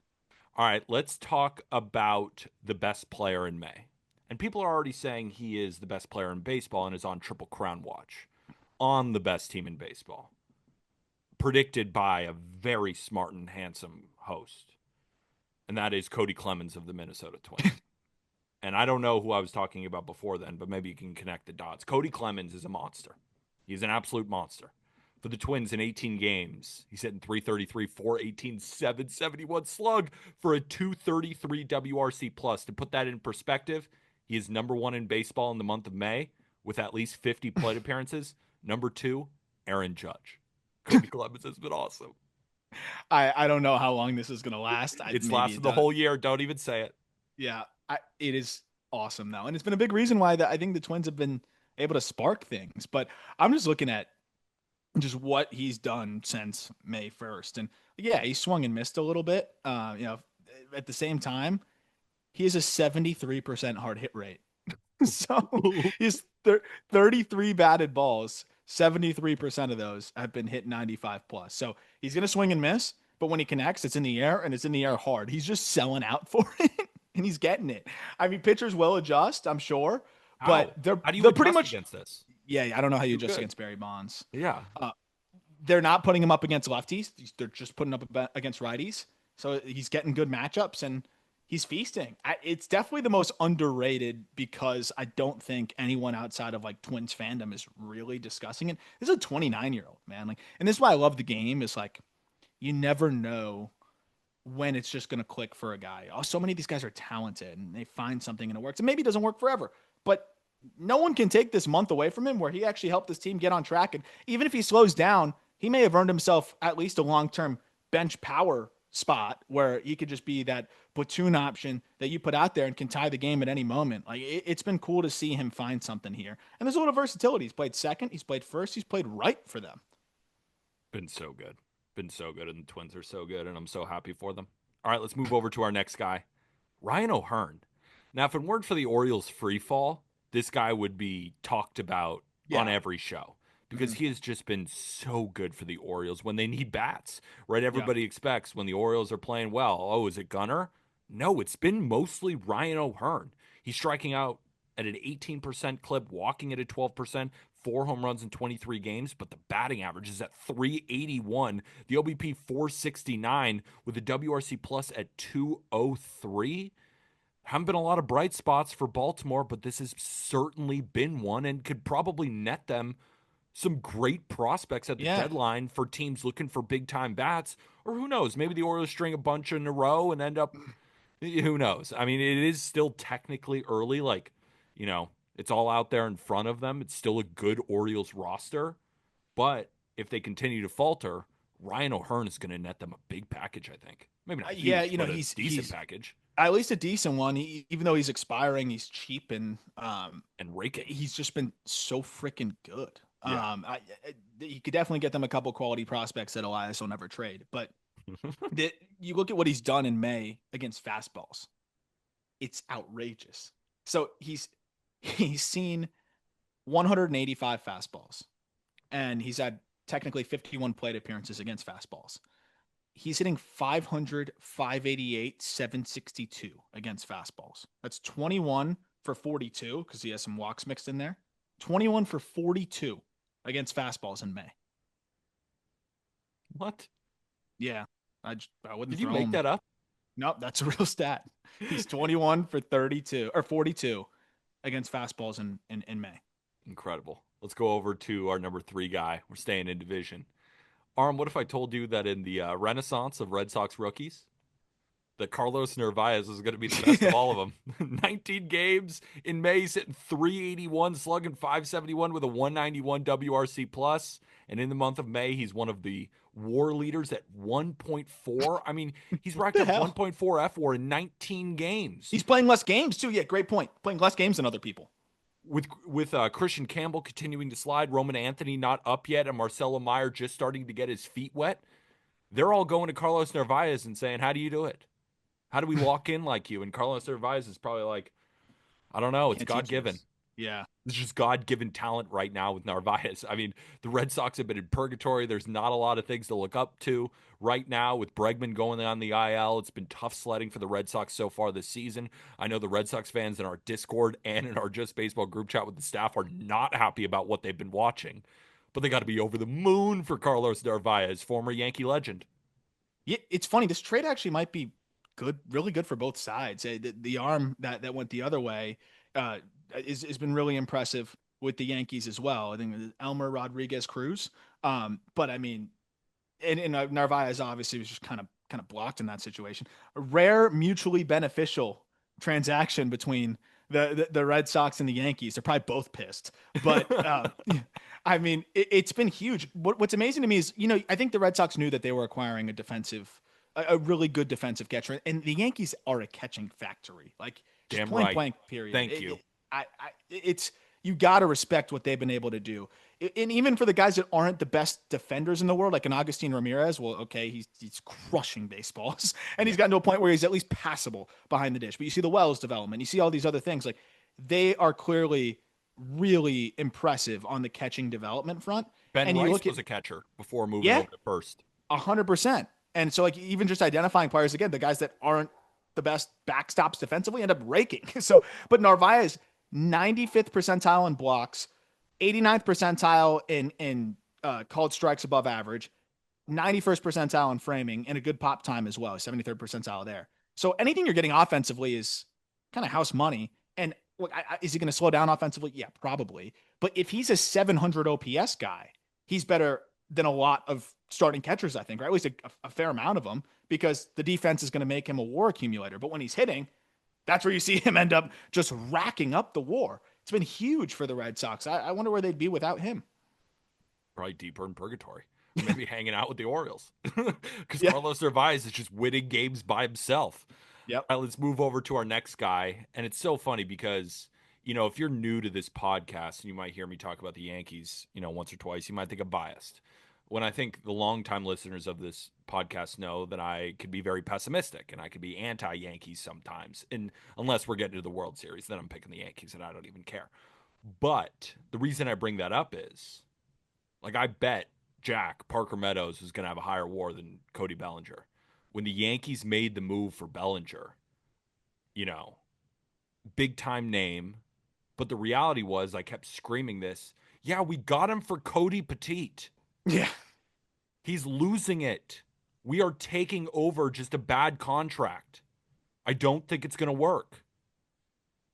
Speaker 1: All right, let's talk about the best player in May. And people are already saying he is the best player in baseball and is on Triple Crown watch, on the best team in baseball, predicted by a very smart and handsome host, and that is Kody Clemens of the Minnesota Twins. and I don't know who I was talking about before then, but maybe you can connect the dots. Kody Clemens is a monster. He's an absolute monster. For the Twins in 18 games, he's hitting 333, 418, 771 slug for a 233 WRC plus. To put that in perspective, he is number one in baseball in the month of May with at least 50 plate appearances. Number two, Aaron Judge. Kody Clemens has been awesome.
Speaker 2: I don't know how long this is going to last.
Speaker 1: It's
Speaker 2: Maybe
Speaker 1: lasted the whole year. Don't even say it.
Speaker 2: Yeah, it is awesome though, and it's been a big reason why I think the Twins have been able to spark things. But I'm just looking at just what he's done since May 1st, and yeah, he swung and missed a little bit. At the same time, he has a 73% hard hit rate. So he's 33 batted balls. 73% of those have been hit 95 plus. So he's going to swing and miss, but when he connects, it's in the air and it's in the air hard. He's just selling out for it and he's getting it. I mean, pitchers will adjust, I'm sure, but they're pretty much
Speaker 1: against this.
Speaker 2: Yeah, I don't know how you adjust against Barry Bonds.
Speaker 1: Yeah.
Speaker 2: They're not putting him up against lefties. They're just putting up against righties. So he's getting good matchups and he's feasting. It's definitely the most underrated because I don't think anyone outside of like Twins fandom is really discussing it. This is a 29-year-old man. Like, and this is why I love the game is like, you never know when it's just going to click for a guy. Oh, so many of these guys are talented and they find something and it works. And maybe it doesn't work forever, but no one can take this month away from him where he actually helped his team get on track. And even if he slows down, he may have earned himself at least a long-term bench power spot where he could just be that platoon option that you put out there and can tie the game at any moment. Like it's been cool to see him find something here. And there's a little versatility. He's played second, he's played first, he's played right for them.
Speaker 1: Been so good. And the Twins are so good, and I'm so happy for them. All right, let's move over to our next guy, Ryan O'Hearn. Now, if it weren't for the Orioles free fall, this guy would be talked about on every show because he has just been so good for the Orioles when they need bats, right? Everybody expects when the Orioles are playing well, oh, is it Gunnar? No, it's been mostly Ryan O'Hearn. He's striking out at an 18% clip, walking at a 12%, 4 home runs in 23 games, but the batting average is at 381, the OBP 469 with a WRC plus at 203. Haven't been a lot of bright spots for Baltimore, but this has certainly been one and could probably net them some great prospects at the deadline for teams looking for big-time bats. Or who knows, maybe the Orioles string a bunch in a row and end up, who knows? I mean, it is still technically early, like, you know, it's all out there in front of them. It's still a good Orioles roster. But if they continue to falter, Ryan O'Hearn is going to net them a big package, I think. Maybe not huge, but he's a decent package.
Speaker 2: At least a decent one. Even though he's expiring, he's cheap and
Speaker 1: raking.
Speaker 2: He's just been so freaking good.
Speaker 1: Yeah.
Speaker 2: You could definitely get them a couple quality prospects that Elias will never trade. But you look at what he's done in May against fastballs. It's outrageous. So he's seen 185 fastballs, and he's had technically 51 plate appearances against fastballs. He's hitting 500, 588, 762 against fastballs. That's 21 for 42 because he has some walks mixed in there. 21 for 42 against fastballs in May.
Speaker 1: What?
Speaker 2: Yeah. I wouldn't.
Speaker 1: Did you make that up?
Speaker 2: Nope, that's a real stat. He's 21 for 32 or 42 against fastballs in May.
Speaker 1: Incredible. Let's go over to our number 3 guy. We're staying in division. Arm, what if I told you that in the renaissance of Red Sox rookies, that Carlos Narvaez is going to be the best of all of them? 19 games in May, he's hitting 381, slugging 571 with a 191 WRC plus. And in the month of May, he's one of the WAR leaders at 1.4. I mean, he's racked up 1.4 FWAR in 19 games.
Speaker 2: He's playing less games too. Yeah, great point. Playing less games than other people.
Speaker 1: With Christian Campbell continuing to slide, Roman Anthony not up yet, and Marcelo Meyer just starting to get his feet wet, they're all going to Carlos Narvaez and saying, how do you do it? How do we walk in like you? And Carlos Narvaez is probably like, I don't know. It's God-given.
Speaker 2: Yeah.
Speaker 1: It's just God-given talent right now with Narvaez. I mean, the Red Sox have been in purgatory. There's not a lot of things to look up to right now with Bregman going on the IL. It's been tough sledding for the Red Sox so far this season. I know the Red Sox fans in our Discord and in our Just Baseball group chat with the staff are not happy about what they've been watching, but they got to be over the moon for Carlos Narvaez, former Yankee legend.
Speaker 2: Yeah, it's funny. This trade actually might be good, really good for both sides. The arm that went the other way has been really impressive with the Yankees as well. I think Elmer Rodriguez Cruz. But I mean, and Narvaez obviously was just kind of blocked in that situation. A rare mutually beneficial transaction between the Red Sox and the Yankees. They're probably both pissed, but I mean, it's been huge. What's amazing to me is, I think the Red Sox knew that they were acquiring a really good defensive catcher, and the Yankees are a catching factory. Like, just
Speaker 1: Damn
Speaker 2: point
Speaker 1: right.
Speaker 2: blank. Period.
Speaker 1: Thank you.
Speaker 2: It's you got to respect what they've been able to do. And even for the guys that aren't the best defenders in the world, like an Agustin Ramirez, well, okay, he's crushing baseballs, and he's gotten to a point where he's at least passable behind the dish. But you see the Wells development, you see all these other things. Like, they are clearly really impressive on the catching development front.
Speaker 1: Ben
Speaker 2: And you
Speaker 1: Rice
Speaker 2: look
Speaker 1: was
Speaker 2: at
Speaker 1: a catcher before moving over to first.
Speaker 2: 100%. And so, like, even just identifying players again, the guys that aren't the best backstops defensively end up raking. So, but Narvaez, 95th percentile in blocks, 89th percentile in called strikes above average, 91st percentile in framing, and a good pop time as well, 73rd percentile there. So anything you're getting offensively is kind of house money. And look, is he going to slow down offensively? Yeah, probably. But if he's a 700 OPS guy, he's better than a lot of starting catchers, I think, or at least a fair amount of them, because the defense is going to make him a WAR accumulator. But when he's hitting, that's where you see him end up just racking up the WAR. It's been huge for the Red Sox. I wonder where they'd be without him.
Speaker 1: Probably deeper in purgatory. Maybe hanging out with the Orioles. Because Carlos Narvaez is just winning games by himself.
Speaker 2: Yep.
Speaker 1: All right, let's move over to our next guy. And it's so funny because, if you're new to this podcast and you might hear me talk about the Yankees, once or twice, you might think I'm biased. When I think the longtime listeners of this podcast know that I could be very pessimistic and I could be anti-Yankees sometimes. And unless we're getting to the World Series, then I'm picking the Yankees and I don't even care. But the reason I bring that up is, like, I bet Jack Parker Meadows was going to have a higher WAR than Cody Bellinger. When the Yankees made the move for Bellinger, big time name. But the reality was, I kept screaming this. Yeah, we got him for Cody Petite.
Speaker 2: Yeah.
Speaker 1: He's losing it. We are taking over just a bad contract. I don't think it's going to work.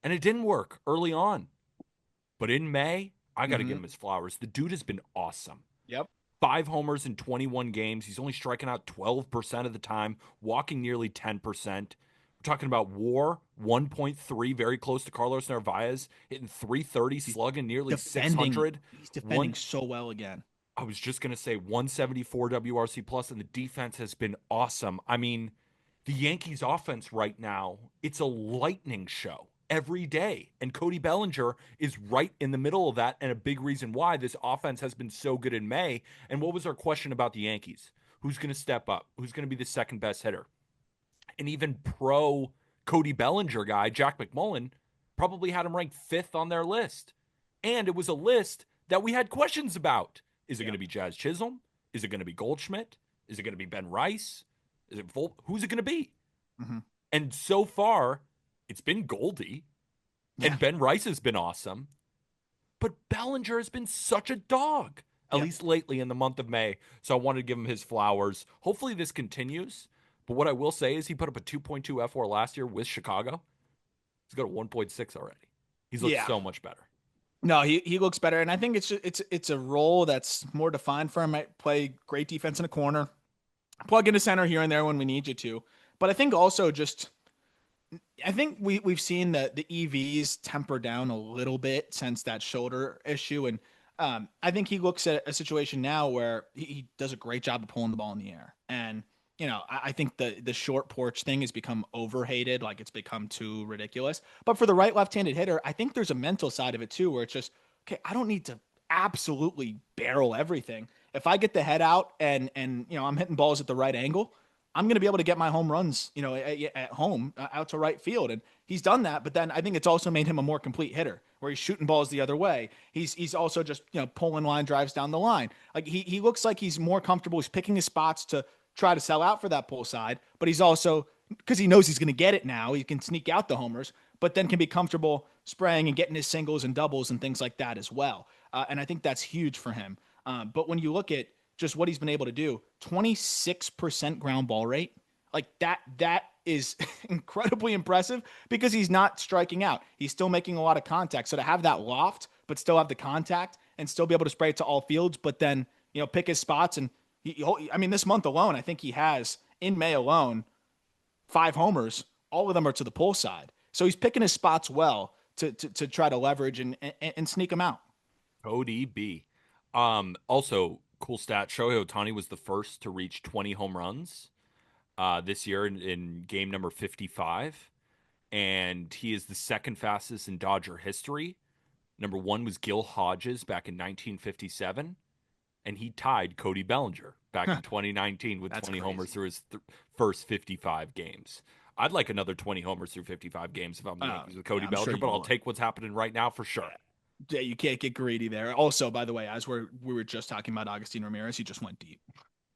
Speaker 1: And it didn't work early on. But in May, I got to give him his flowers. The dude has been awesome.
Speaker 2: Yep.
Speaker 1: 5 homers in 21 games. He's only striking out 12% of the time, walking nearly 10%. We're talking about WAR 1.3, very close to Carlos Narvaez, hitting 330, slugging nearly 600.
Speaker 2: He's defending so well again.
Speaker 1: I was just going to say 174 WRC plus, and the defense has been awesome. I mean, the Yankees offense right now, it's a lightning show every day. And Cody Bellinger is right in the middle of that, and a big reason why this offense has been so good in May. And what was our question about the Yankees? Who's going to step up? Who's going to be the second best hitter? And even pro Cody Bellinger guy, Jack McMullen, probably had him ranked 5th on their list. And it was a list that we had questions about. Is it going to be Jazz Chisholm? Is it going to be Goldschmidt? Is it going to be Ben Rice? Is it Who's it going to be?
Speaker 2: Mm-hmm.
Speaker 1: And so far, it's been Goldie. And Ben Rice has been awesome. But Bellinger has been such a dog, at least lately in the month of May. So I wanted to give him his flowers. Hopefully this continues. But what I will say is he put up a 2.2 F4 last year with Chicago. He's got a 1.6 already. He's looked so much better.
Speaker 2: No, he looks better, and I think it's a role that's more defined for him. Might play great defense in a corner, plug into center here and there when we need you to. But I think also I think we've seen the EVs temper down a little bit since that shoulder issue, and I think he looks at a situation now where he does a great job of pulling the ball in the air. And I think the short porch thing has become overhated, like it's become too ridiculous. But for the right left-handed hitter, I think there's a mental side of it too, where it's just, okay, I don't need to absolutely barrel everything. If I get the head out and I'm hitting balls at the right angle, I'm going to be able to get my home runs, at home out to right field. And he's done that. But then I think it's also made him a more complete hitter, where he's shooting balls the other way. He's also just, pulling line drives down the line. Like he looks like he's more comfortable. He's picking his spots to try to sell out for that pull side, but he's also, because he knows he's going to get it now, he can sneak out the homers, but then can be comfortable spraying and getting his singles and doubles and things like that as well. And I think that's huge for him. But when you look at just what he's been able to do, 26% ground ball rate, like that is incredibly impressive because he's not striking out. He's still making a lot of contact. So to have that loft, but still have the contact and still be able to spray it to all fields, but then, pick his spots. And this month alone, I think he has in May alone 5 homers. All of them are to the pull side. So he's picking his spots well to try to leverage and sneak them out.
Speaker 1: Cody B. Also, cool stat. Shohei Ohtani was the first to reach 20 home runs this year in game number 55. And he is the second fastest in Dodger history. Number 1 was Gil Hodges back in 1957. And he tied Cody Bellinger back in 2019 with 20 homers through his first 55 games. I'd like another 20 homers through 55 games if I'm the Yankees with Cody Bellinger, sure, but I'll take what's happening right now for sure.
Speaker 2: Yeah, you can't get greedy there. Also, by the way, as we were just talking about Agustin Ramirez, he just went deep.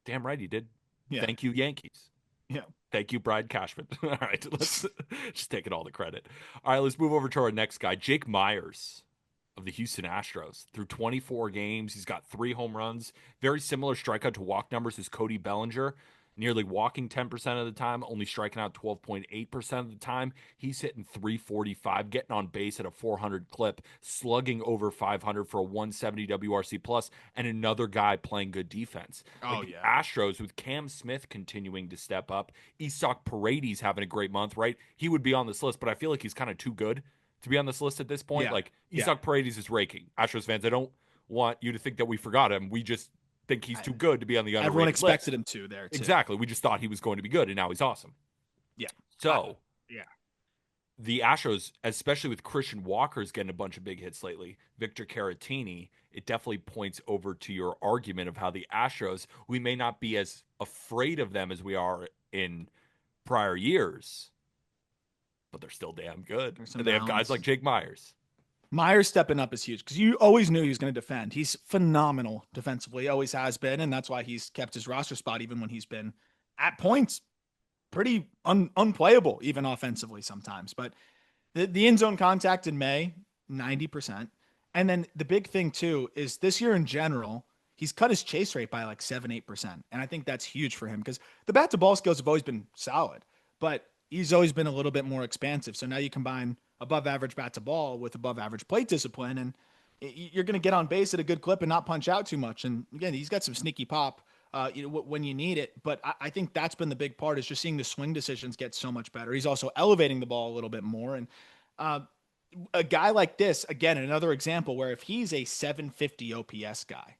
Speaker 1: Damn right he did.
Speaker 2: Yeah.
Speaker 1: Thank you, Yankees.
Speaker 2: Yeah.
Speaker 1: Thank you, Brian Cashman. All right, let's just taking all the credit. All right, let's move over to our next guy, Jake Meyers of the Houston Astros. Through 24 games, he's got 3 home runs. Very similar strikeout to walk numbers as Cody Bellinger. Nearly walking 10% of the time, only striking out 12.8% of the time. He's hitting 345, getting on base at a 400 clip, slugging over 500 for a 170 WRC plus, and another guy playing good defense. The Astros with Cam Smith continuing to step up. Isak Paredes having a great month, right? He would be on this list, but I feel like he's kind of too good to be on this list at this point. Isak Paredes is raking. Astros fans, I don't want you to think that we forgot him. We just think he's too good to be on the underrated
Speaker 2: Everyone expected
Speaker 1: list.
Speaker 2: him to there, too.
Speaker 1: Exactly. We just thought he was going to be good, and now he's awesome.
Speaker 2: Yeah.
Speaker 1: So, the Astros, especially with Christian Walker's getting a bunch of big hits lately, Victor Caratini, it definitely points over to your argument of how the Astros, we may not be as afraid of them as we are in prior years, but they're still damn good. And they have guys like Jake Meyers.
Speaker 2: Meyers stepping up is huge because you always knew he was going to defend. He's phenomenal defensively, always has been, and that's why he's kept his roster spot even when he's been at points pretty unplayable, even offensively sometimes. But the end zone contact in May, 90%. And then the big thing too is this year in general, he's cut his chase rate by like 7-8%. And I think that's huge for him because the bat to ball skills have always been solid, but he's always been a little bit more expansive. So now you combine above average bat to ball with above average plate discipline, and you're going to get on base at a good clip and not punch out too much. And again, he's got some sneaky pop when you need it. But I think that's been the big part is just seeing the swing decisions get so much better. He's also elevating the ball a little bit more. And a guy like this, again, another example where if he's a 750 OPS guy,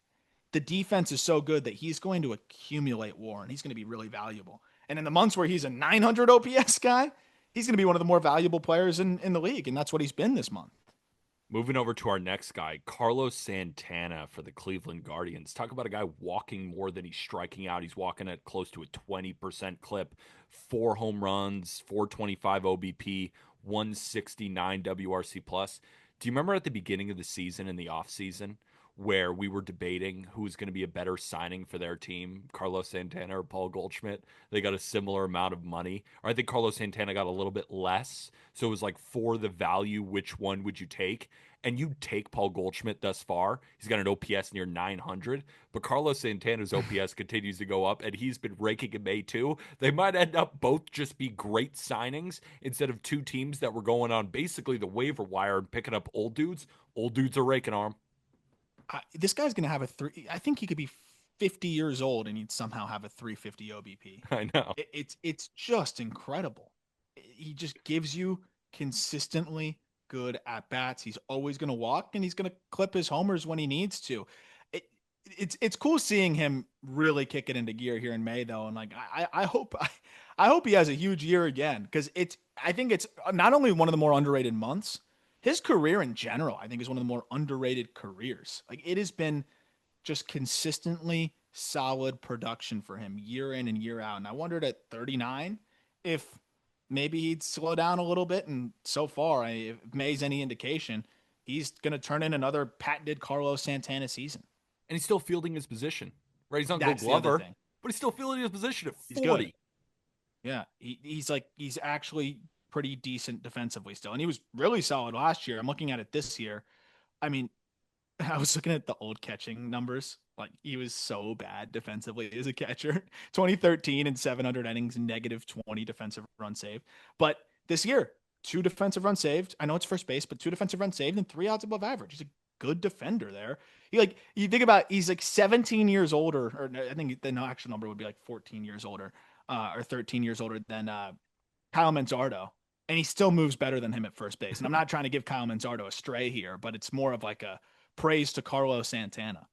Speaker 2: the defense is so good that he's going to accumulate WAR and he's going to be really valuable. And in the months where he's a 900 OPS guy, he's going to be one of the more valuable players in the league, and that's what he's been this month.
Speaker 1: Moving over to our next guy, Carlos Santana for the Cleveland Guardians. Talk about a guy walking more than he's striking out. He's walking at close to a 20% clip, 4 home runs, 425 OBP, 169 WRC plus. Do you remember at the beginning of the season, in the offseason, where we were debating who was going to be a better signing for their team, Carlos Santana or Paul Goldschmidt? They got a similar amount of money. Or I think Carlos Santana got a little bit less. So it was like, for the value, which one would you take? And you take Paul Goldschmidt thus far. He's got an OPS near 900. But Carlos Santana's OPS continues to go up, and he's been raking in May too. They might end up both just be great signings instead of two teams that were going on basically the waiver wire and picking up old dudes. Old dudes are raking on him.
Speaker 2: This guy's going to have I think he could be 50 years old and he'd somehow have a 350 OBP.
Speaker 1: I know.
Speaker 2: It's just incredible. He just gives you consistently good at bats. He's always going to walk and he's going to clip his homers when he needs to. It's cool seeing him really kick it into gear here in May though. And like, I hope he has a huge year again. Cause I think it's not only one of the more underrated months, his career in general, I think, is one of the more underrated careers. Like, it has been just consistently solid production for him year in and year out. And I wondered at 39 if maybe he'd slow down a little bit. And so far, if May's any indication, he's going to turn in another patented Carlos Santana season.
Speaker 1: And he's still fielding his position, right? He's not Gold Glover, but he's still fielding his position at 40.
Speaker 2: He's good. Yeah, he's actually pretty decent defensively still. And he was really solid last year. I'm looking at it this year. I mean, I was looking at the old catching numbers Like he was so bad defensively as a catcher. 2013 and 700 innings, negative 20 defensive run saved. But this year, 2 defensive runs saved. I know it's first base, but 2 defensive runs saved and 3 outs above average. He's a good defender there. You think about he's like 17 years older, or I think the actual number would be like 14 years older, or 13 years older than Kyle Manzardo, and he still moves better than him at first base. And I'm not trying to give Kyle Manzardo a stray here, but it's more of like a praise to Carlos Santana.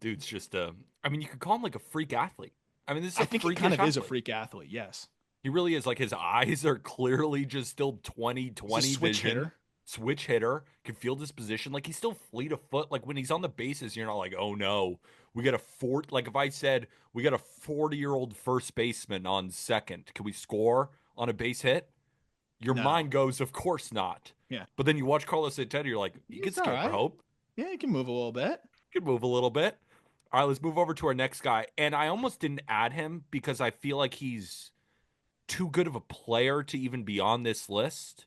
Speaker 1: Dude's just I mean, you could call him like a freak athlete. I mean, this is
Speaker 2: I
Speaker 1: a
Speaker 2: think he kind
Speaker 1: freakish
Speaker 2: of is a
Speaker 1: athlete.
Speaker 2: freak athlete. Yes.
Speaker 1: He really is. Like his eyes are clearly just still twenty
Speaker 2: He's a
Speaker 1: twenty
Speaker 2: switch
Speaker 1: vision.
Speaker 2: hitter.
Speaker 1: Switch hitter, can field his position. Like he's still fleet of foot. Like when he's on the bases, you're not like, oh no, we got a like if I said we got a 40-year-old first baseman on second, can we score on a base hit? Your
Speaker 2: No.
Speaker 1: mind goes, of course not.
Speaker 2: Yeah.
Speaker 1: But then you watch Carlos Santana, you're like, he
Speaker 2: He's
Speaker 1: could
Speaker 2: all
Speaker 1: scare
Speaker 2: right.
Speaker 1: hope.
Speaker 2: Yeah, he can move a little bit.
Speaker 1: He could move a little bit. All right, let's move over to our next guy. And I almost didn't add him because I feel like he's too good of a player to even be on this list.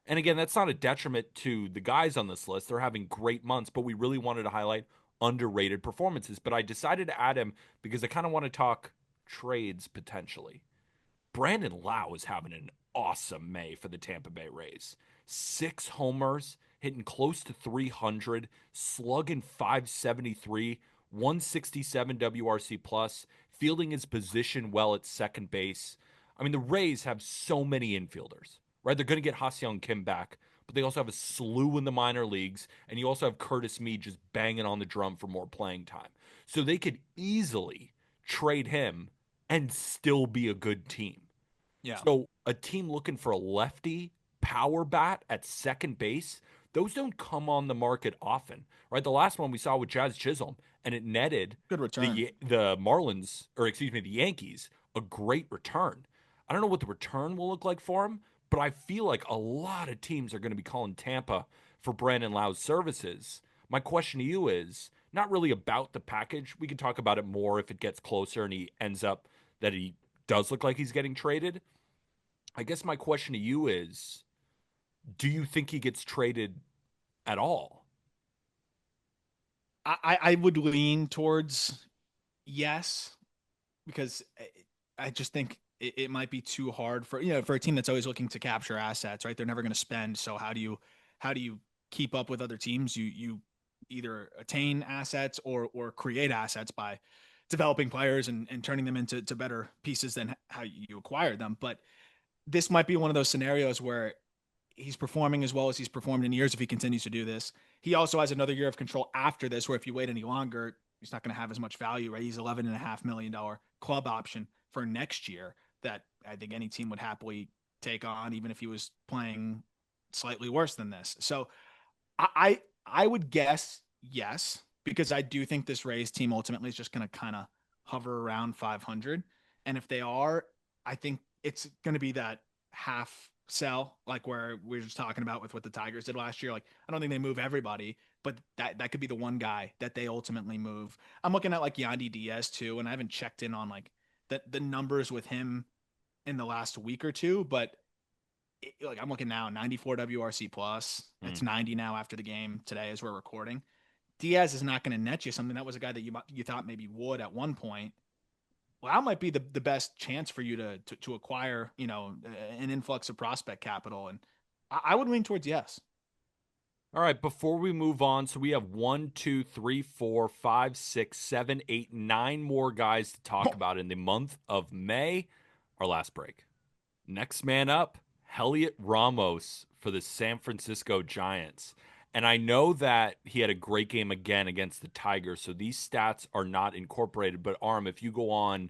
Speaker 1: And again, that's not a detriment to the guys on this list. They're having great months, but we really wanted to highlight underrated performances. But I decided to add him because I kind of want to talk trades potentially. Brandon Lowe is having an awesome May for the Tampa Bay Rays. 6 homers, hitting close to 300, slugging 573, 167 WRC plus, fielding his position well at second base. I mean, the Rays have so many infielders, right? They're going to get Ha-Seong Kim back, but they also have a slew in the minor leagues, and you also have Curtis Mead just banging on the drum for more playing time. So they could easily trade him and still be a good team.
Speaker 2: Yeah.
Speaker 1: So a team looking for a lefty power bat at second base, those don't come on the market often, right? The last one we saw with Jazz Chisholm, and it netted
Speaker 2: Good return.
Speaker 1: the Marlins, or excuse me, the Yankees, a great return. I don't know what the return will look like for him, but I feel like a lot of teams are going to be calling Tampa for Brandon Lau's services. My question to you is not really about the package. We can talk about it more if it gets closer and he ends up that he does look like he's getting traded. I guess my question to you is, do you think he gets traded at all?
Speaker 2: I would lean towards yes, because I just think it might be too hard for for a team that's always looking to capture assets, right? They're never going to spend. So how do you keep up with other teams? You either attain assets or create assets by developing players and turning them into better pieces than how you acquire them. But this might be one of those scenarios where he's performing as well as he's performed in years if he continues to do this. He also has another year of control after this, where if you wait any longer, he's not going to have as much value, right? He's $11.5 million club option for next year that I think any team would happily take on, even if he was playing slightly worse than this. So I would guess yes, because I do think this Rays team ultimately is just going to kind of hover around 500. And if they are, I think it's going to be that half sell, like where we were just talking about with what the Tigers did last year. Like, I don't think they move everybody, but that could be the one guy that they ultimately move. I'm looking at like Yandy Diaz too, and I haven't checked in on like the numbers with him in the last week or two, but like I'm looking now, 94 WRC plus.
Speaker 1: Hmm.
Speaker 2: It's 90 now after the game today as we're recording. Diaz is not going to net you something. That was a guy that you thought maybe would at one point. Well, that might be the best chance for you to acquire, an influx of prospect capital. And I would lean towards yes.
Speaker 1: All right, before we move on, so we have 9 more guys to talk about in the month of May. Our last break. Next man up, Heliot Ramos for the San Francisco Giants. And I know that he had a great game again against the Tigers, so these stats are not incorporated. But Arm, if you go on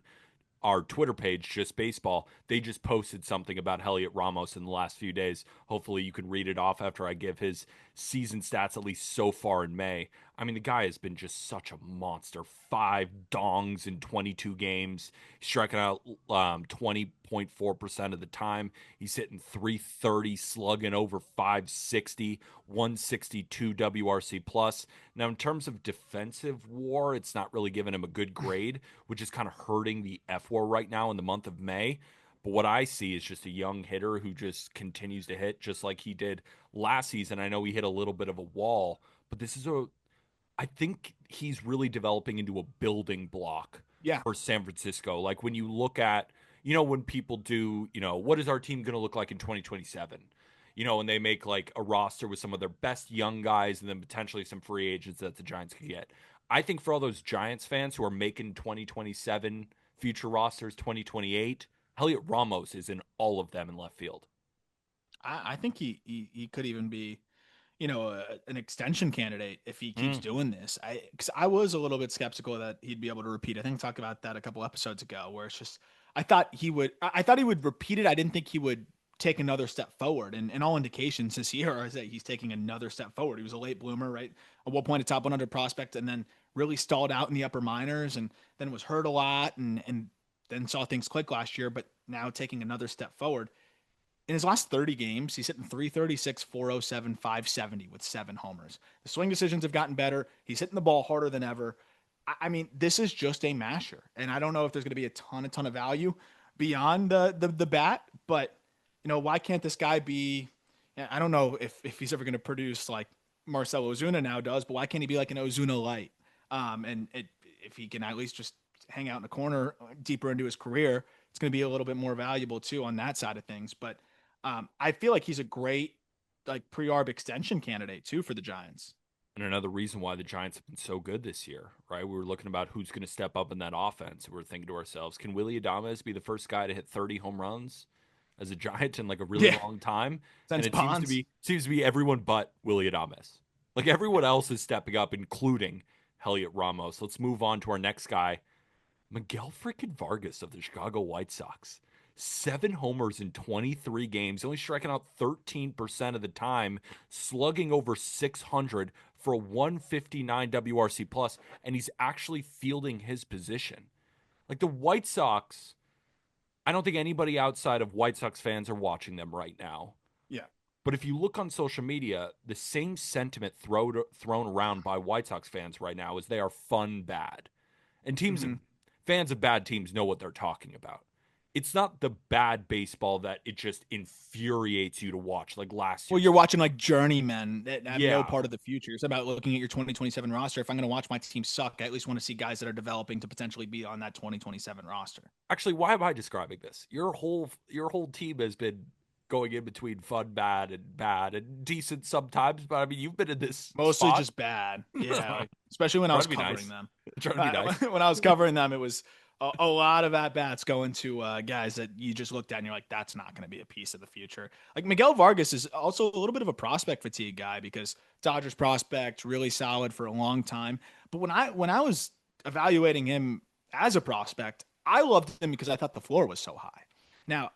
Speaker 1: our Twitter page, Just Baseball, they just posted something about Heliot Ramos in the last few days. Hopefully, you can read it off after I give his season stats, at least so far in May. I mean, the guy has been just such a monster. 5 dongs in 22 games. He's striking out 20.4% of the time. He's hitting 330, slugging over 560, 162 WRC plus. Now, in terms of defensive war, it's not really giving him a good grade, which is kind of hurting the F war right now in the month of May. But what I see is just a young hitter who just continues to hit just like he did last season. I know he hit a little bit of a wall, but this is I think he's really developing into a building block
Speaker 2: Yeah.
Speaker 1: for San Francisco. Like when you look at, when people do, what is our team going to look like in 2027? And they make like a roster with some of their best young guys and then potentially some free agents that the Giants could get. I think for all those Giants fans who are making 2027 future rosters, 2028, Heliot Ramos is in all of them in left field.
Speaker 2: I think he could even be, an extension candidate if he keeps
Speaker 1: Mm.
Speaker 2: doing this. Because I was a little bit skeptical that he'd be able to repeat. I think I talked about that a couple episodes ago, where it's just I thought he would. I thought he would repeat it. I didn't think he would take another step forward. And all indications this year are that he's taking another step forward. He was a late bloomer, right? At one point, a top 100 prospect, and then really stalled out in the upper minors, and then was hurt a lot, and then saw things click last year. But now taking another step forward in his last 30 games, he's hitting 336, 407, 570 with 7 homers. The swing decisions have gotten better. He's hitting the ball harder than ever. I mean, this is just a masher. And I don't know if there's going to be a ton of value beyond the bat, but why can't this guy be, I don't know if he's ever going to produce like Marcell Ozuna now does, but why can't he be like an Ozuna light? If he can at least just hang out in the corner deeper into his career, it's going to be a little bit more valuable too on that side of things. But I feel like he's a great like pre-arb extension candidate too for the Giants.
Speaker 1: And another reason why the Giants have been so good this year, right? We were looking about who's going to step up in that offense. We were thinking to ourselves, can Willy Adames be the first guy to hit 30 home runs as a Giant in like a really
Speaker 2: Yeah,
Speaker 1: long time?
Speaker 2: since
Speaker 1: And it
Speaker 2: Bonds.
Speaker 1: seems to be everyone but Willy Adames. Like everyone else is stepping up, including Heliot Ramos. Let's move on to our next guy, Miguel freaking Vargas of the Chicago White Sox. 7 homers in 23 games, only striking out 13% of the time, slugging over 600 for a 159 WRC plus, and he's actually fielding his position. Like the White Sox, I don't think anybody outside of White Sox fans are watching them right now.
Speaker 2: Yeah.
Speaker 1: But if you look on social media, the same sentiment thrown around by White Sox fans right now is they are fun bad. And
Speaker 2: Mm-hmm.
Speaker 1: fans of bad teams know what they're talking about. It's not the bad baseball that it just infuriates you to watch like last year.
Speaker 2: Well, you're watching like journeymen that have no
Speaker 1: Yeah.
Speaker 2: part of the future. It's about looking at your 2027 roster. If I'm going to watch my team suck, I at least want to see guys that are developing to potentially be on that 2027 roster.
Speaker 1: Actually, why am I describing this? Your whole team has been going in between bad and decent sometimes, but I mean you've been in this
Speaker 2: Mostly
Speaker 1: spot.
Speaker 2: just bad. Yeah. Like, especially when I
Speaker 1: Trying
Speaker 2: was
Speaker 1: to be
Speaker 2: covering
Speaker 1: nice.
Speaker 2: them.
Speaker 1: Trying to be nice.
Speaker 2: When I was covering them, it was a lot of at bats going to guys that you just looked at and you're like, that's not going to be a piece of the future. Like Miguel Vargas is also a little bit of a prospect fatigue guy because Dodgers prospect, really solid for a long time. But when I was evaluating him as a prospect, I loved him because I thought the floor was so high. Now,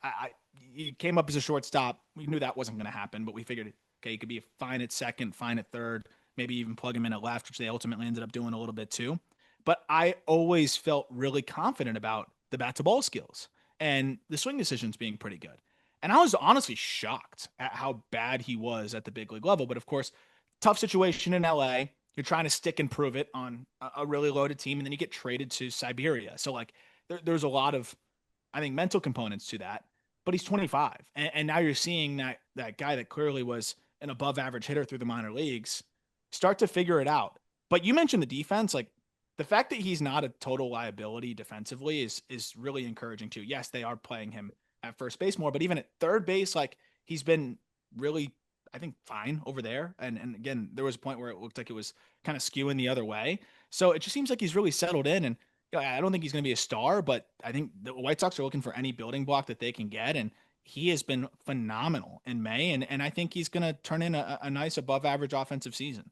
Speaker 2: he came up as a shortstop. We knew that wasn't going to happen, but we figured, okay, he could be fine at second, fine at third, maybe even plug him in at left, which they ultimately ended up doing a little bit too. But I always felt really confident about the bat to ball skills and the swing decisions being pretty good. And I was honestly shocked at how bad he was at the big league level. But of course, tough situation in LA. You're trying to stick and prove it on a really loaded team, and then you get traded to Siberia. So like there's a lot of, I think, mental components to that. But he's 25, and now you're seeing that guy that clearly was an above average hitter through the minor leagues start to figure it out. But you mentioned the defense, like the fact that he's not a total liability defensively is really encouraging too. Yes, they are playing him at first base more, but even at third base, like he's been really, I think, fine over there. And again, there was a point where it looked like it was kind of skewing the other way. So it just seems like he's really settled in. And I don't think he's going to be a star, but I think the White Sox are looking for any building block that they can get. And he has been phenomenal in May. And I think he's going to turn in a nice above average offensive season.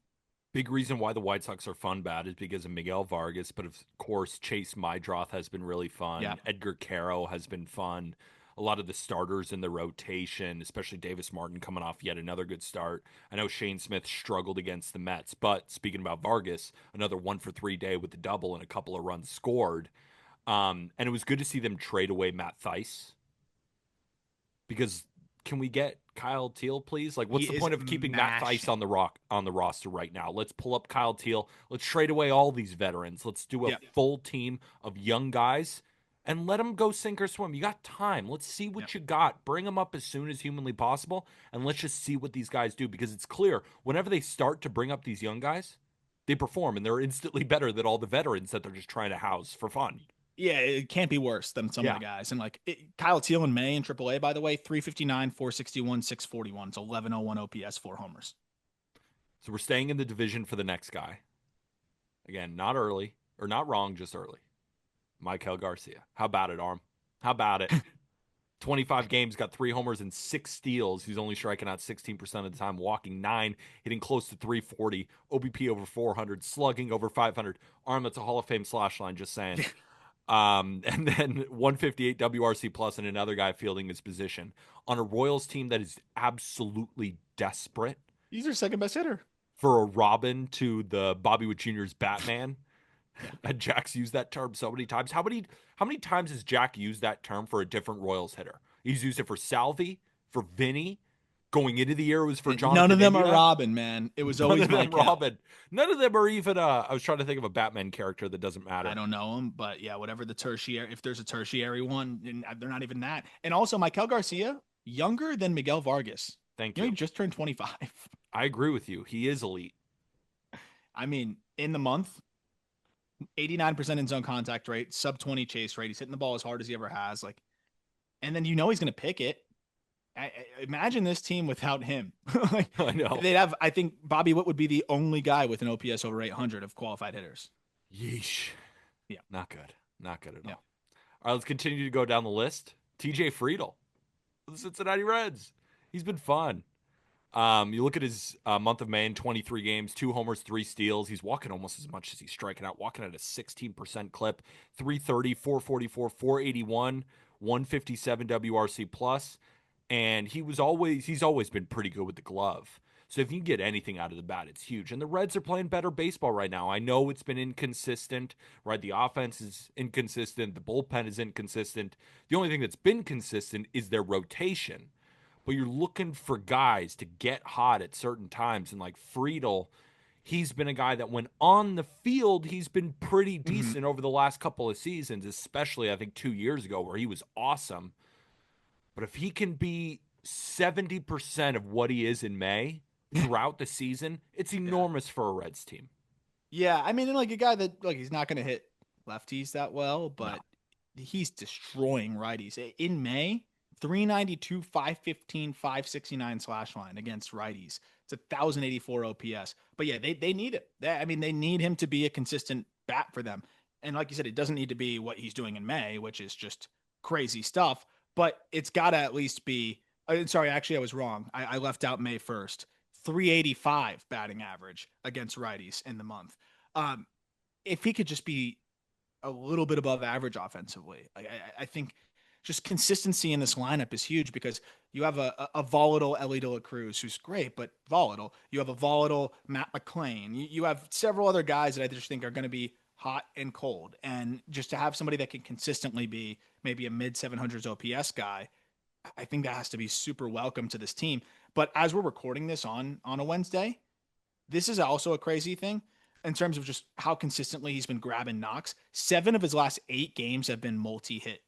Speaker 1: Big reason why the White Sox are fun bad is because of Miguel Vargas, but of course Chase Mydroth has been really fun.
Speaker 2: Yeah.
Speaker 1: Edgar Caro has been fun. A lot of the starters in the rotation, especially Davis Martin coming off yet another good start. I know Shane Smith struggled against the Mets, but speaking about Vargas, another 1-for-3 day with the double and a couple of runs scored. And it was good to see them trade away Matt Thaiss because can we get Kyle Teal, please? Like, what's
Speaker 2: He
Speaker 1: the
Speaker 2: is
Speaker 1: point of keeping Matt Thaiss
Speaker 2: mashing.
Speaker 1: on the roster right now? Let's pull up Kyle Teal. Let's trade away all these veterans. Let's do a
Speaker 2: Yep.
Speaker 1: full team of young guys and let them go sink or swim. You got time. Let's see
Speaker 2: Yep.
Speaker 1: what you got. Bring them up as soon as humanly possible, and let's just see what these guys do because it's clear whenever they start to bring up these young guys, they perform, and they're instantly better than all the veterans that they're just trying to house for fun.
Speaker 2: Yeah, it can't be worse than some of
Speaker 1: Yeah.
Speaker 2: the guys. And like Kyle Teal in May in AAA, by the way, 359, 461, 641. It's 1101 OPS, 4 homers.
Speaker 1: So we're staying in the division for the next guy. Again, not early or not wrong, just early. Maikel Garcia. How about it, Arm? How about it? 25 games, got 3 homers and 6 steals. He's only striking out 16% of the time, walking 9, hitting close to 340, OBP over 400, slugging over 500. Arm, that's a Hall of Fame slash line, just saying. And then 158 WRC plus and another guy fielding his position on a Royals team that is absolutely desperate.
Speaker 2: He's their second best hitter.
Speaker 1: For a Robin to the Bobby Witt Jr.'s Batman.
Speaker 2: Yeah.
Speaker 1: And Jack's used that term so many times. How many times has Jack used that term for a different Royals hitter? He's used it for Salvi, for Vinny. Going into the year, it was for Jonathan.
Speaker 2: None of them
Speaker 1: India.
Speaker 2: are Robin, man. It was always
Speaker 1: Robin. None of them are even. I was trying to think of a Batman character that doesn't matter.
Speaker 2: I don't know him, but yeah, whatever the tertiary. If there's a tertiary one, they're not even that. And also, Maikel Garcia, younger than Miguel Vargas.
Speaker 1: Thank you.
Speaker 2: He just turned 25.
Speaker 1: I agree with you. He is elite.
Speaker 2: I mean, in the month, 89% in zone contact rate, sub 20 chase rate. He's hitting the ball as hard as he ever has. Like, and then he's going to pick it. Imagine this team without him. Like,
Speaker 1: I know.
Speaker 2: They'd have. I think Bobby Witt would be the only guy with an OPS over 800 of qualified hitters.
Speaker 1: Yeesh.
Speaker 2: Yeah,
Speaker 1: not good. Not good at all.
Speaker 2: Yeah.
Speaker 1: All right, let's continue to go down the list. TJ Friedl, the Cincinnati Reds. He's been fun. You look at his month of May in 23 games, 2 homers, 3 steals. He's walking almost as much as he's striking out, walking at a 16% clip, 330, 444, 481, 157 WRC plus. And he's always been pretty good with the glove. So if you can get anything out of the bat, it's huge. And the Reds are playing better baseball right now. I know it's been inconsistent, right? The offense is inconsistent. The bullpen is inconsistent. The only thing that's been consistent is their rotation. But you're looking for guys to get hot at certain times. And like Friedl, he's been a guy that when on the field, he's been pretty decent over the last couple of seasons, especially I think 2 years ago where he was awesome. But if he can be 70% of what he is in May throughout the season, it's enormous for a Reds team.
Speaker 2: Yeah, I mean, like a guy that he's not going to hit lefties that well, but he's destroying righties. In May, 392, 515, 569 slash line against righties. It's 1,084 OPS. But yeah, they need it. They need him to be a consistent bat for them. And like you said, it doesn't need to be what he's doing in May, which is just crazy stuff. But it's got to at least be. Sorry, actually, I was wrong. I left out May 1st. 385 batting average against righties in the month. If he could just be a little bit above average offensively, I think just consistency in this lineup is huge because you have a volatile Ellie De La Cruz who's great, but volatile. You have a volatile Matt McClain. You have several other guys that I just think are going to be hot and cold. And just to have somebody that can consistently be maybe a mid 700s OPS guy, I think that has to be super welcome to this team. But as we're recording this on a Wednesday, this is also a crazy thing in terms of just how consistently he's been grabbing knocks. 7 of his last 8 games have been multi-hit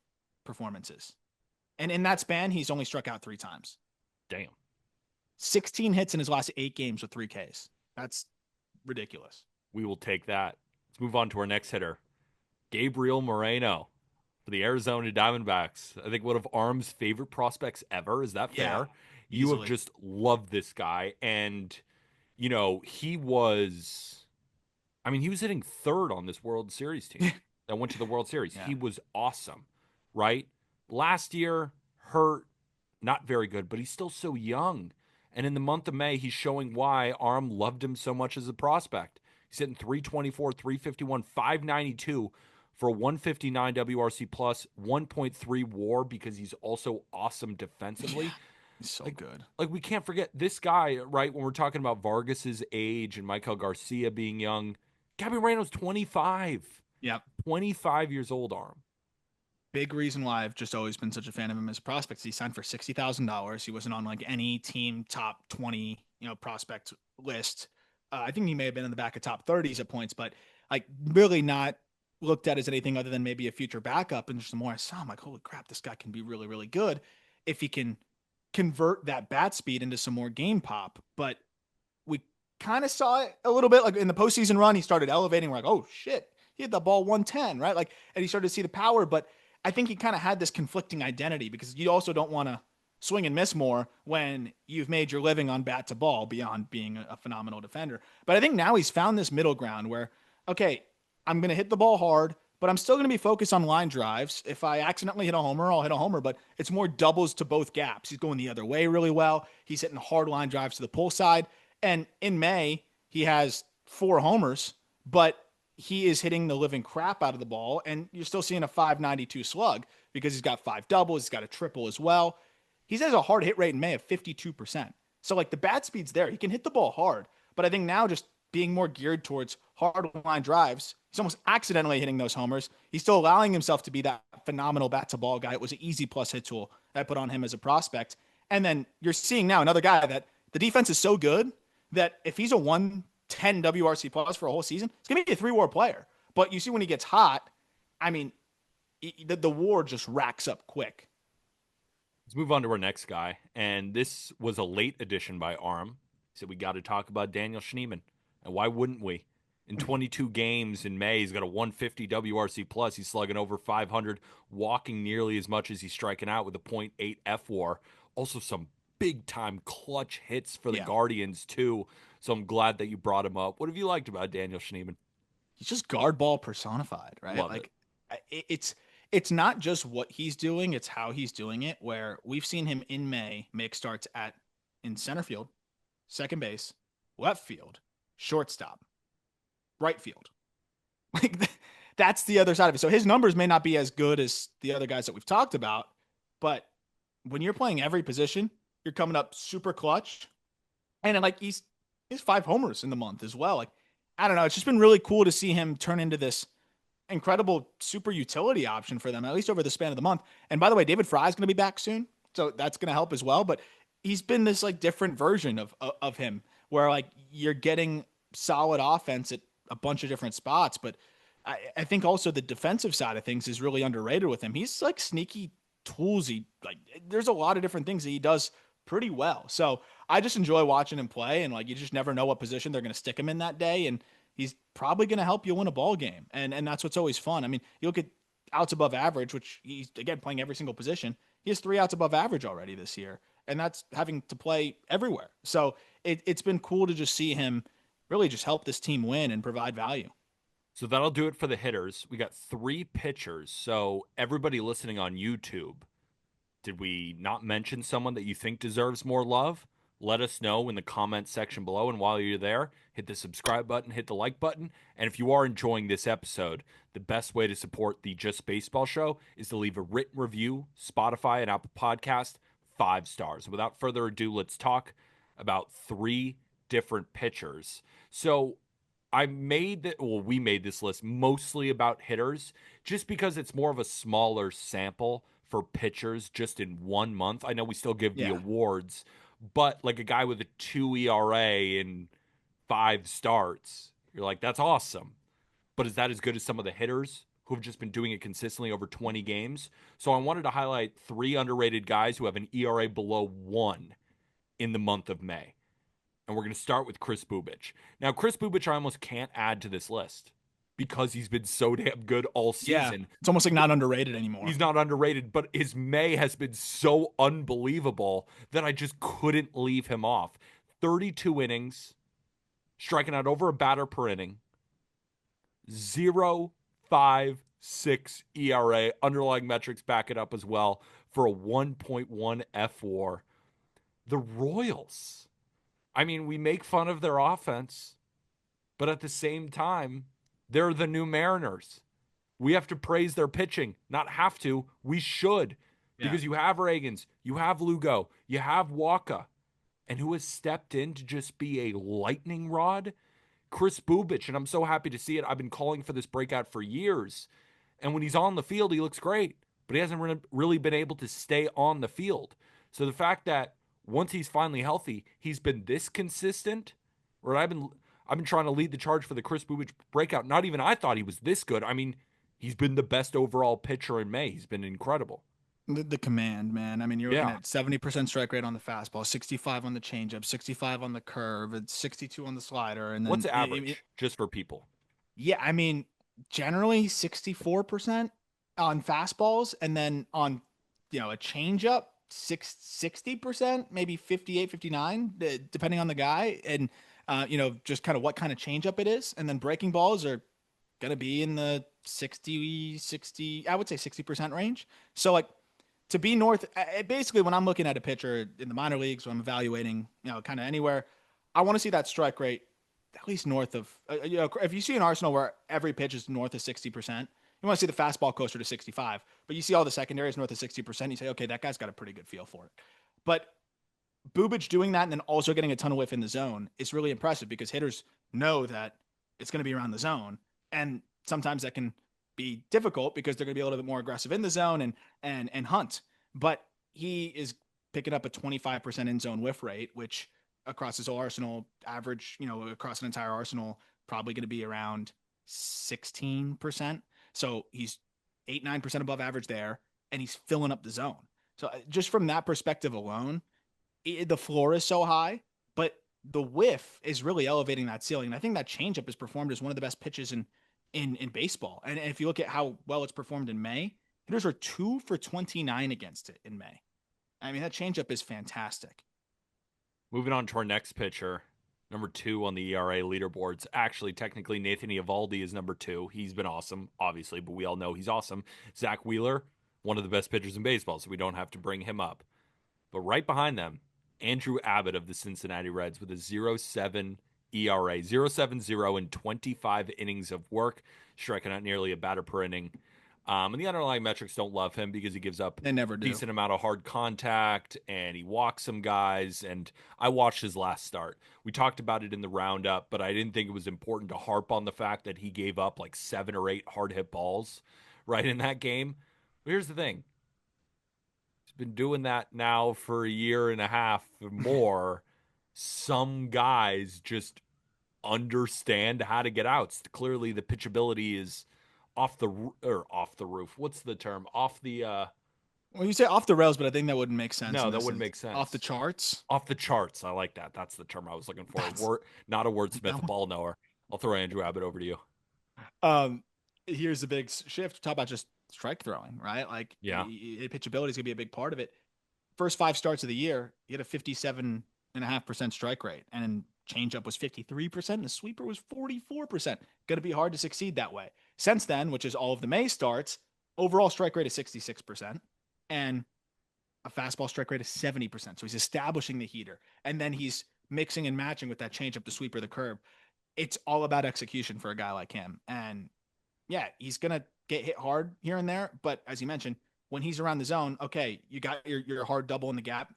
Speaker 2: performances. And in that span, he's only struck out 3 times.
Speaker 1: Damn.
Speaker 2: 16 hits in his last 8 games with 3 Ks. That's ridiculous.
Speaker 1: We will take that. Let's move on to our next hitter, Gabriel Moreno for the Arizona Diamondbacks. I think one of Arm's favorite prospects ever. Is that fair?
Speaker 2: Yeah,
Speaker 1: you have just loved this guy. And, he was hitting 3rd on this World Series team that went to the World Series. Yeah. He was awesome, right? Last year, hurt, not very good, but he's still so young. And in the month of May, he's showing why Arm loved him so much as a prospect. He's hitting 324, 351, 592 for a 159 WRC plus, 1.3 WAR because he's also awesome defensively.
Speaker 2: Yeah, he's so good.
Speaker 1: Like, we can't forget this guy, right? When we're talking about Vargas's age and Maikel Garcia being young, Gabriel Moreno's 25.
Speaker 2: Yep.
Speaker 1: 25 years old, Arm.
Speaker 2: Big reason why I've just always been such a fan of him as a prospect. He signed for $60,000. He wasn't on like any team top 20, prospect list. I think he may have been in the back of top 30s at points, but like really not looked at as anything other than maybe a future backup. And just the more I saw him, like, holy crap, this guy can be really, really good if he can convert that bat speed into some more game pop. But we kind of saw it a little bit. Like in the postseason run, he started elevating. We're like, oh shit, he hit the ball 110, right? Like, and he started to see the power. But I think he kind of had this conflicting identity because you also don't want to swing and miss more when you've made your living on bat to ball beyond being a phenomenal defender. But I think now he's found this middle ground where, okay, I'm going to hit the ball hard, but I'm still going to be focused on line drives. If I accidentally hit a homer, I'll hit a homer, but it's more doubles to both gaps. He's going the other way really well. He's hitting hard line drives to the pull side. And in May, he has 4 homers, but he is hitting the living crap out of the ball. And you're still seeing a 592 slug because he's got 5 doubles. He's got a triple as well. He has a hard hit rate in May of 52%. So, like, the bat speed's there. He can hit the ball hard. But I think now just being more geared towards hard line drives, he's almost accidentally hitting those homers. He's still allowing himself to be that phenomenal bat to ball guy. It was an easy plus hit tool that I put on him as a prospect. And then you're seeing now another guy that the defense is so good that if he's a 110 WRC plus for a whole season, it's going to be a 3-WAR player. But you see when he gets hot, I mean, the WAR just racks up quick.
Speaker 1: Let's move on to our next guy. And this was a late addition by Aram. He said we got to talk about Daniel Schneeman. And why wouldn't we? In 22 games in May, he's got a 150 WRC plus. He's slugging over 500, walking nearly as much as he's striking out with a .8 FWAR. Also some big-time clutch hits for the Guardians, too. So I'm glad that you brought him up. What have you liked about Daniel Schneeman?
Speaker 2: He's just guard ball personified, right?
Speaker 1: Love
Speaker 2: like it's not just what he's doing, it's how he's doing it, where we've seen him in May make starts in center field, second base, left field, shortstop, right field. Like that's the other side of it. So his numbers may not be as good as the other guys that we've talked about, but when you're playing every position, you're coming up super clutch. And like he's 5 homers in the month as well. Like, I don't know. It's just been really cool to see him turn into this incredible super utility option for them, at least over the span of the month. And by the way, David Fry is going to be back soon, so that's going to help as well. But he's been this like different version of him, where like you're getting solid offense at a bunch of different spots. But I think also the defensive side of things is really underrated with him. He's like sneaky toolsy. Like there's a lot of different things that he does pretty well. So I just enjoy watching him play, and like you just never know what position they're going to stick him in that day, and he's probably going to help you win a ball game. And that's what's always fun. I mean, you look at outs above average, which he's again playing every single position. He has 3 outs above average already this year, and that's having to play everywhere. So it's been cool to just see him really just help this team win and provide value.
Speaker 1: So that'll do it for the hitters. We got 3 pitchers. So everybody listening on YouTube, did we not mention someone that you think deserves more love? Let us know in the comments section below. And while you're there, hit the subscribe button, hit the like button. And if you are enjoying this episode, the best way to support the Just Baseball Show is to leave a written review, Spotify and Apple Podcast, 5 stars. Without further ado, let's talk about 3 different pitchers. So we made this list mostly about hitters just because it's more of a smaller sample for pitchers just in 1 month. I know we still give the awards, but like a guy with a 2 ERA and 5 starts, you're like, that's awesome. But is that as good as some of the hitters who have just been doing it consistently over 20 games? So I wanted to highlight 3 underrated guys who have an ERA below 1 in the month of May. And we're going to start with Kris Bubic. Now, Kris Bubic I almost can't add to this list because he's been so damn good all season.
Speaker 2: Yeah, it's almost like not underrated anymore.
Speaker 1: He's not underrated, but his May has been so unbelievable that I just couldn't leave him off. 32 innings, striking out over a batter per inning, 0.56 ERA. Underlying metrics back it up as well for a 1.1 FWAR. The Royals. I mean, we make fun of their offense, but at the same time, they're the new Mariners. We have to praise their pitching. Not have to. We should. Because you have Reagans, you have Lugo, you have Waka. And who has stepped in to just be a lightning rod? Kris Bubic. And I'm so happy to see it. I've been calling for this breakout for years. And when he's on the field, he looks great. But he hasn't really been able to stay on the field. So the fact that once he's finally healthy, he's been this consistent. Or I've been trying to lead the charge for the Kris Bubic breakout. Not even I thought he was this good. I mean, he's been the best overall pitcher in May. He's been incredible.
Speaker 2: The command, man. I mean, you're looking
Speaker 1: Yeah.
Speaker 2: at 70% strike rate on the fastball, 65 on the changeup, 65 on the curve, and 62 on the slider. And
Speaker 1: What's
Speaker 2: then,
Speaker 1: the average just for people?
Speaker 2: yeah, I mean, generally 64% on fastballs. And then on, a changeup, 60%, maybe 58, 59, depending on the guy. And, just kind of what kind of changeup it is. And then breaking balls are going to be in the 60, I would say 60% range. So, like, to be north, basically, when I'm looking at a pitcher in the minor leagues, when I'm evaluating, kind of anywhere, I want to see that strike rate at least north of, if you see an Arsenal where every pitch is north of 60%, you want to see the fastball closer to 65, but you see all the secondaries north of 60%, you say, okay, that guy's got a pretty good feel for it. But Bubic doing that and then also getting a ton of whiff in the zone is really impressive because hitters know that it's going to be around the zone. And sometimes that can be difficult because they're going to be a little bit more aggressive in the zone and hunt. But he is picking up a 25% in zone whiff rate, which across his whole arsenal average, across an entire arsenal, probably going to be around 16%. So he's 8-9% above average there, and he's filling up the zone. So just from that perspective alone, the floor is so high, but the whiff is really elevating that ceiling. And I think that changeup is performed as one of the best pitches in baseball. And if you look at how well it's performed in May, hitters are 2 for 29 against it in May. I mean, that changeup is fantastic.
Speaker 1: Moving on to our next pitcher, number 2 on the ERA leaderboards. Actually, technically, Nathan Eovaldi is number 2. He's been awesome, obviously, but we all know he's awesome. Zach Wheeler, one of the best pitchers in baseball, so we don't have to bring him up. But right behind them, Andrew Abbott of the Cincinnati Reds with a 0.7 ERA, 0.70 in 25 innings of work, striking out nearly a batter per inning. And the underlying metrics don't love him because he gives up
Speaker 2: They never
Speaker 1: a
Speaker 2: do.
Speaker 1: decent amount of hard contact and he walks some guys. And I watched his last start. We talked about it in the roundup, but I didn't think it was important to harp on the fact that he gave up like 7 or 8 hard hit balls right in that game. But here's the thing, he's been doing that now for a year and a half or more. Some guys just understand how to get outs. Clearly, the pitchability is off the roof. What's the term? Off the
Speaker 2: Well, you say off the rails, but I think that wouldn't make sense
Speaker 1: no,
Speaker 2: in
Speaker 1: that
Speaker 2: this
Speaker 1: wouldn't
Speaker 2: instance.
Speaker 1: make
Speaker 2: Off the
Speaker 1: sense.
Speaker 2: charts.
Speaker 1: Off the charts. I like that. That's the term I was looking for.
Speaker 2: That's
Speaker 1: Not a wordsmith,
Speaker 2: that
Speaker 1: a ball knower. I'll throw Andrew Abbott over to you.
Speaker 2: Um, Here's the big shift. Talk about just strike throwing, right? Like
Speaker 1: Yeah.
Speaker 2: pitchability is gonna be a big part of it. First 5 starts of the year, he had a 57.5% strike rate, and changeup was 53%, and the sweeper was 44%. Going to be hard to succeed that way. Since then, which is all of the May starts, overall strike rate is 66%, and a fastball strike rate is 70%. So he's establishing the heater, and then he's mixing and matching with that changeup, the sweeper, the curve. It's all about execution for a guy like him, and yeah, he's gonna get hit hard here and there. But as you mentioned, when he's around the zone, okay, you got your hard double in the gap.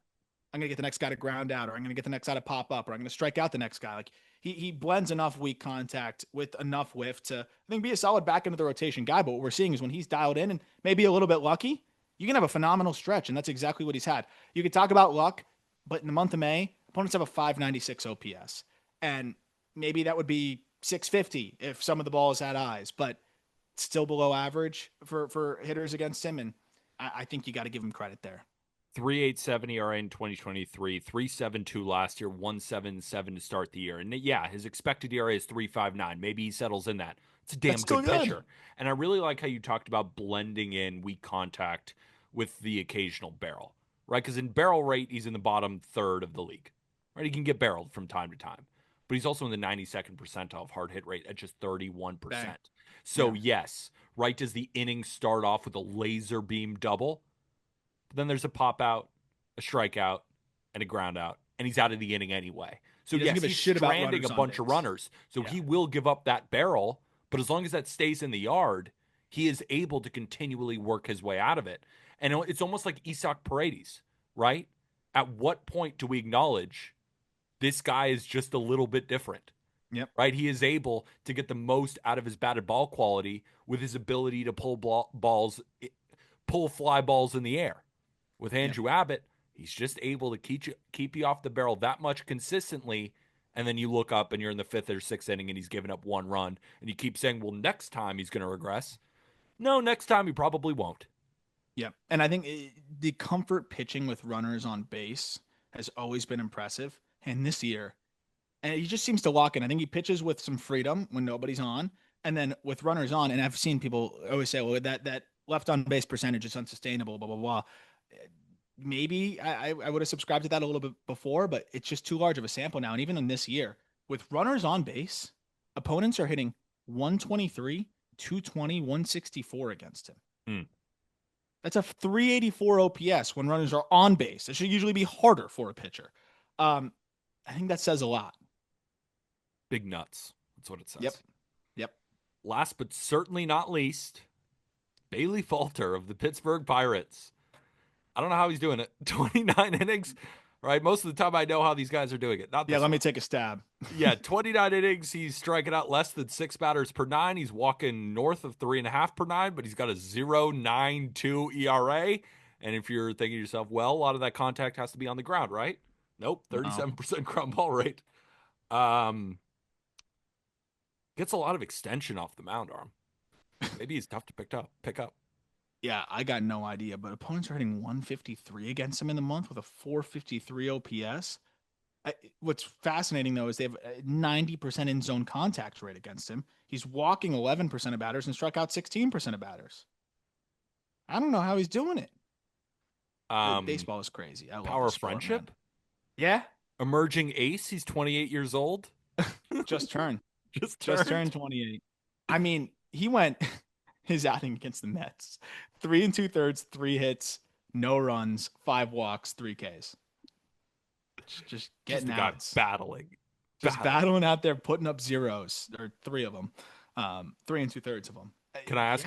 Speaker 2: I'm gonna get the next guy to ground out, or I'm gonna get the next guy to pop up, or I'm gonna strike out the next guy. Like he blends enough weak contact with enough whiff to I think be a solid back into the rotation guy. But what we're seeing is when he's dialed in and maybe a little bit lucky, you can have a phenomenal stretch, and that's exactly what he's had. You could talk about luck, but in the month of May, opponents have a 596 OPS, and maybe that would be 650 if some of the balls had eyes, but still below average for hitters against him, and I think you got to give him credit there.
Speaker 1: 3.87 ERA in 2023, 3.72 last year, 1.77 to start the year. And yeah, his expected ERA is 3.59. Maybe he settles in that. It's a
Speaker 2: That's
Speaker 1: damn
Speaker 2: still
Speaker 1: good
Speaker 2: good.
Speaker 1: pitcher. And I really like how you talked about blending in weak contact with the occasional barrel, right? Because in barrel rate, he's in the bottom third of the league, right? He can get barreled from time to time, but he's also in the 92nd percentile of hard hit rate at just 31%.
Speaker 2: Dang.
Speaker 1: So,
Speaker 2: Yeah.
Speaker 1: yes, right, does the inning start off with a laser beam double? But then there's a pop out, a strikeout, and a ground out, and he's out of the inning anyway. So
Speaker 2: He doesn't
Speaker 1: yes,
Speaker 2: give a
Speaker 1: he's
Speaker 2: shit about
Speaker 1: stranding a
Speaker 2: runners on
Speaker 1: bunch of
Speaker 2: base.
Speaker 1: runners. So
Speaker 2: Yeah.
Speaker 1: he will give up that barrel, but as long as that stays in the yard, he is able to continually work his way out of it. And it's almost like Isaac Paredes, right? At what point do we acknowledge this guy is just a little bit different?
Speaker 2: Yep.
Speaker 1: Right? He is able to get the most out of his batted ball quality with his ability to pull fly balls in the air. With
Speaker 2: Yep.
Speaker 1: Andrew Abbott, he's just able to keep you off the barrel that much consistently. And then you look up and you're in the 5th or 6th inning and he's given up 1 run. And you keep saying, well, next time he's going to regress. No, next time he probably won't.
Speaker 2: Yeah. And I think the comfort pitching with runners on base has always been impressive. And this year, and he just seems to lock in. I think he pitches with some freedom when nobody's on, and then with runners on. And I've seen people always say, "Well, that left on base percentage is unsustainable." Blah blah blah. Maybe I would have subscribed to that a little bit before, but it's just too large of a sample now. And even in this year, with runners on base, opponents are hitting 123, 220, 164 against him.
Speaker 1: Mm.
Speaker 2: That's a 384 OPS when runners are on base. It should usually be harder for a pitcher. I think that says a lot.
Speaker 1: Big nuts. That's what it says.
Speaker 2: Yep.
Speaker 1: Last but certainly not least, Bailey Falter of the Pittsburgh Pirates. I don't know how he's doing it. 29 innings, right? Most of the time I know how these guys are doing it.
Speaker 2: Let me take a stab.
Speaker 1: 29 innings. He's striking out less than 6 batters per 9. He's walking north of 3.5 per 9, but he's got a 0.92 ERA. And if you're thinking to yourself, well, a lot of that contact has to be on the ground, right? Nope, 37% ground ball rate. Gets a lot of extension off the mound arm. Maybe he's tough to pick up.
Speaker 2: Yeah, I got no idea, but opponents are hitting 153 against him in the month with a 453 OPS. What's fascinating, though, is they have a 90% in zone contact rate against him. He's walking 11% of batters and struck out 16% of batters. I don't know how he's doing it. Baseball is crazy. I love
Speaker 1: power
Speaker 2: the sport,
Speaker 1: friendship.
Speaker 2: Man. Yeah.
Speaker 1: Emerging ace. He's 28 years old.
Speaker 2: Just turned 28. I mean, he went his outing against the Mets. 3 2/3, 3 hits, no runs, 5 walks, 3 Ks. Just getting out.
Speaker 1: Battling.
Speaker 2: Just battling out there, putting up zeros, or 3 of them. 3 2/3 of them.
Speaker 1: Can I ask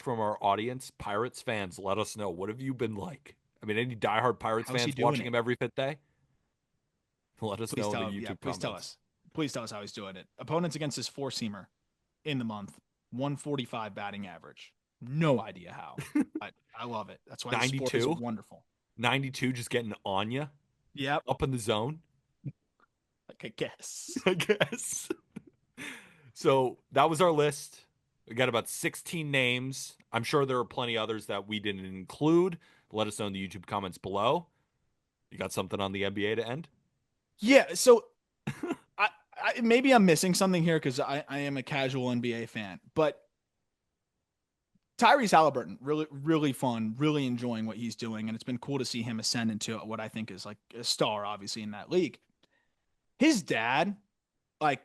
Speaker 1: from our audience, Pirates fans, let us know, what have you been like? I mean, any diehard Pirates fans watching him every 5th day? Let us know in the YouTube comments.
Speaker 2: Please tell us how he's doing it. Opponents against his 4-seamer in the month, 145 batting average. No idea how. I love it. That's why 92? This sport is wonderful.
Speaker 1: 92 just getting on you.
Speaker 2: Yep.
Speaker 1: Up in the zone.
Speaker 2: I guess.
Speaker 1: So that was our list. We got about 16 names. I'm sure there are plenty others that we didn't include. Let us know in the YouTube comments below. You got something on the NBA to end?
Speaker 2: Yeah, so maybe I'm missing something here because I am a casual NBA fan, but Tyrese Haliburton, really, really fun, really enjoying what he's doing, and it's been cool to see him ascend into what I think is like a star, obviously, in that league. His dad, like,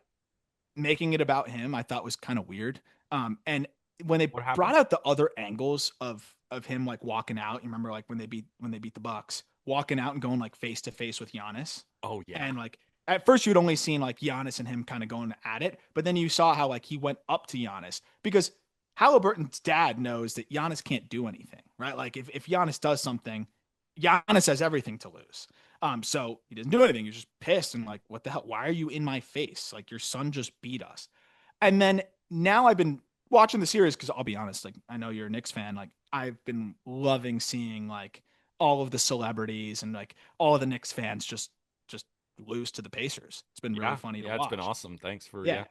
Speaker 2: making it about him, I thought was kind of weird. And when they brought out the other angles of him like walking out, you remember like when they beat the Bucks, walking out and going like face to face with Giannis.
Speaker 1: Oh yeah.
Speaker 2: And like at first you'd only seen like Giannis and him kind of going at it, but then you saw how like he went up to Giannis because Halliburton's dad knows that Giannis can't do anything, right? Like if Giannis does something, Giannis has everything to lose. So he doesn't do anything. He's just pissed and like, what the hell? Why are you in my face? Like your son just beat us. And then now I've been watching the series because I'll be honest, like I know you're a Knicks fan. Like I've been loving seeing like all of the celebrities and like all of the Knicks fans just lose to the Pacers. It's been really funny to watch.
Speaker 1: It's been awesome. Thanks for
Speaker 2: yeah.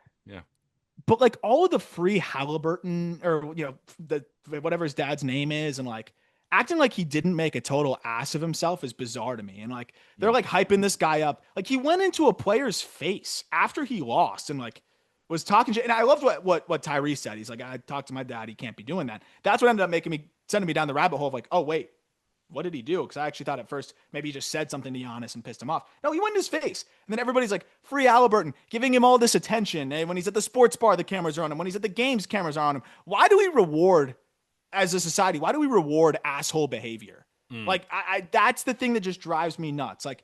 Speaker 1: But
Speaker 2: like all of the free Halliburton or the whatever his dad's name is and like acting like he didn't make a total ass of himself is bizarre to me. And like they're like hyping this guy up. Like he went into a player's face after he lost and like was talking shit. And I loved what Tyrese said. He's like, I talked to my dad. He can't be doing that. That's what ended up sending me down the rabbit hole of like, oh wait, what did he do? Because I actually thought at first maybe he just said something to Giannis and pissed him off. No, he went in his face. And then everybody's like, free Halliburton, giving him all this attention. And when he's at the sports bar, the cameras are on him. When he's at the games, cameras are on him. Why do we reward, as a society, why do we reward asshole behavior? Like, that's the thing that just drives me nuts. Like,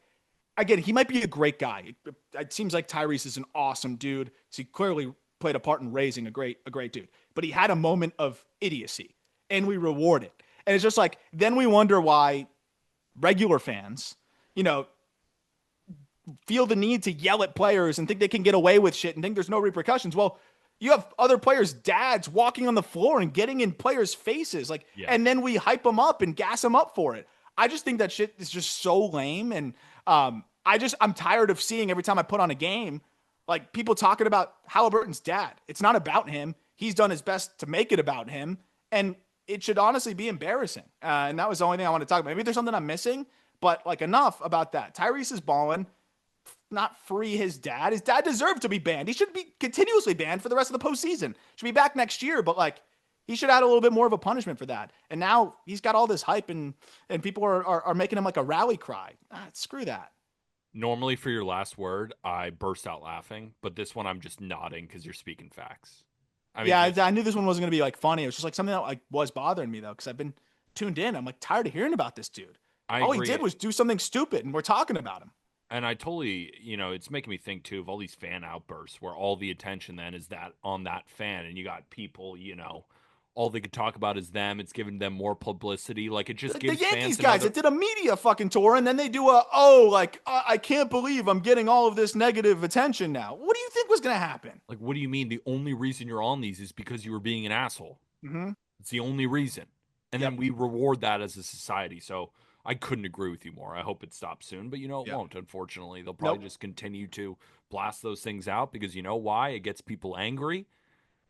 Speaker 2: again, he might be a great guy. It seems like Tyrese is an awesome dude. So he clearly played a part in raising a great dude. But he had a moment of idiocy, and we reward it. And it's just like, then we wonder why regular fans, feel the need to yell at players and think they can get away with shit and think there's no repercussions. Well, you have other players' dads walking on the floor and getting in players' faces. And then we hype them up and gas them up for it. I just think that shit is just so lame. And I'm tired of seeing every time I put on a game, like people talking about Halliburton's dad. It's not about him. He's done his best to make it about him. And it should honestly be embarrassing. And that was the only thing I want to talk about. Maybe there's something I'm missing, but like enough about that. Tyrese is balling. Not free his dad. His dad deserved to be banned. He should be continuously banned for the rest of the postseason. Should be back next year, but like he should add a little bit more of a punishment for that. And now he's got all this hype and people are making him like a rally cry. Screw that.
Speaker 1: Normally for your last word, I burst out laughing, but this one I'm just nodding because you're speaking facts. I mean,
Speaker 2: Yeah, I knew this one wasn't gonna be like funny. It was just like something that like was bothering me though, because I've been tuned in. I'm like tired of hearing about this dude.
Speaker 1: I
Speaker 2: All he
Speaker 1: agree.
Speaker 2: did was do something stupid, and we're talking about him.
Speaker 1: And I totally, it's making me think too of all these fan outbursts where all the attention then is that on that fan, and you got people, all they could talk about is them. It's giving them more publicity. Like it just
Speaker 2: The
Speaker 1: gives
Speaker 2: Yankees
Speaker 1: fans
Speaker 2: guys that did a media fucking tour, and then they do I can't believe I'm getting all of this negative attention now. What do you think was gonna happen?
Speaker 1: like, what do you mean? The only reason you're on these is because you were being an asshole.
Speaker 2: Mm-hmm.
Speaker 1: It's the only reason. And
Speaker 2: Yep.
Speaker 1: then we reward that as a society. So I couldn't agree with you more. I hope it stops soon, but it
Speaker 2: Yep.
Speaker 1: won't, unfortunately. They'll probably
Speaker 2: Nope.
Speaker 1: just continue to blast those things out because you know why? It gets people angry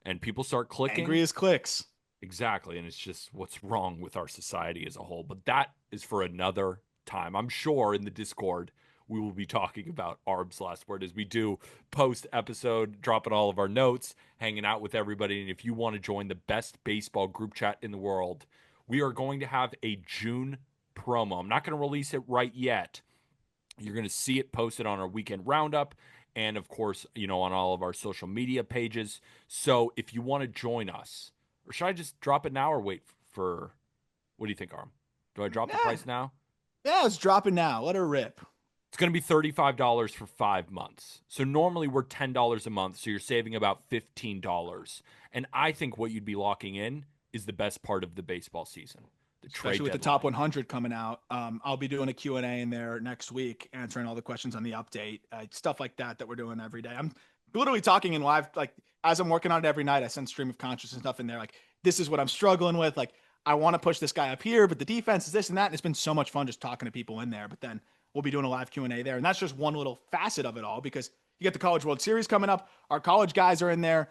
Speaker 1: and people start clicking.
Speaker 2: Angry as clicks.
Speaker 1: Exactly. And it's just what's wrong with our society as a whole. But that is for another time. I'm sure in the Discord, we will be talking about Arb's last word as we do post episode, dropping all of our notes, hanging out with everybody. And if you want to join the best baseball group chat in the world, we are going to have a June promo. I'm not going to release it right yet. You're going to see it posted on our weekend roundup and, of course, on all of our social media pages. So if you want to join us, or should I just drop it now or wait for, what do you think, Arm? Do I drop the price now?
Speaker 2: Yeah, let's drop it now. Let her rip.
Speaker 1: It's going to be $35 for 5 months. So normally we're $10 a month. So you're saving about $15. And I think what you'd be locking in is the best part of the baseball season.
Speaker 2: Especially with the top 100 coming out. I'll be doing a Q&A in there next week, answering all the questions on the update, stuff like that we're doing every day. I'm literally talking in live, like as I'm working on it every night, I send stream of consciousness stuff in there. Like, this is what I'm struggling with. Like, I want to push this guy up here, but the defense is this and that. And it's been so much fun just talking to people in there. But then we'll be doing a live Q&A there. And that's just one little facet of it all, because you get the College World Series coming up. Our college guys are in there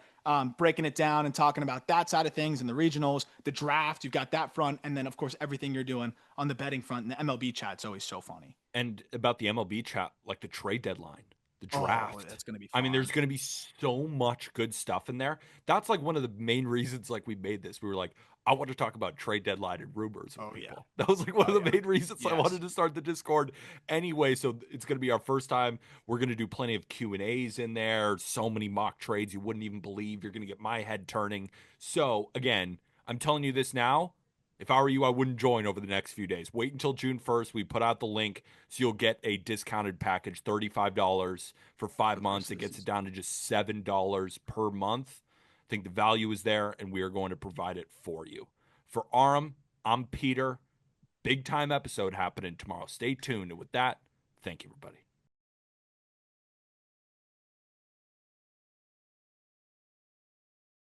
Speaker 2: breaking it down and talking about that side of things and the regionals, the draft. You've got that front. And then, of course, everything you're doing on the betting front. And the MLB chat's always so funny.
Speaker 1: And about the MLB chat, like the trade deadline, the draft.
Speaker 2: Oh, that's going to be fun.
Speaker 1: I mean, there's going to be so much good stuff in there. That's like one of the main reasons like we made this. We were like, I want to talk about trade deadline and rumors with people. Yeah. That was like one of the main reasons I wanted to start the Discord anyway. So it's going to be our first time. We're going to do plenty of Q&As in there. So many mock trades you wouldn't even believe. You're going to get my head turning. So again, I'm telling you this now. If I were you, I wouldn't join over the next few days. Wait until June 1st. We put out the link, so you'll get a discounted package, $35 for 5 months. It gets it down to just $7 per month. I think the value is there, and we are going to provide it for you. For Aram, I'm Peter. Big time episode happening tomorrow. Stay tuned. And with that, thank you, everybody.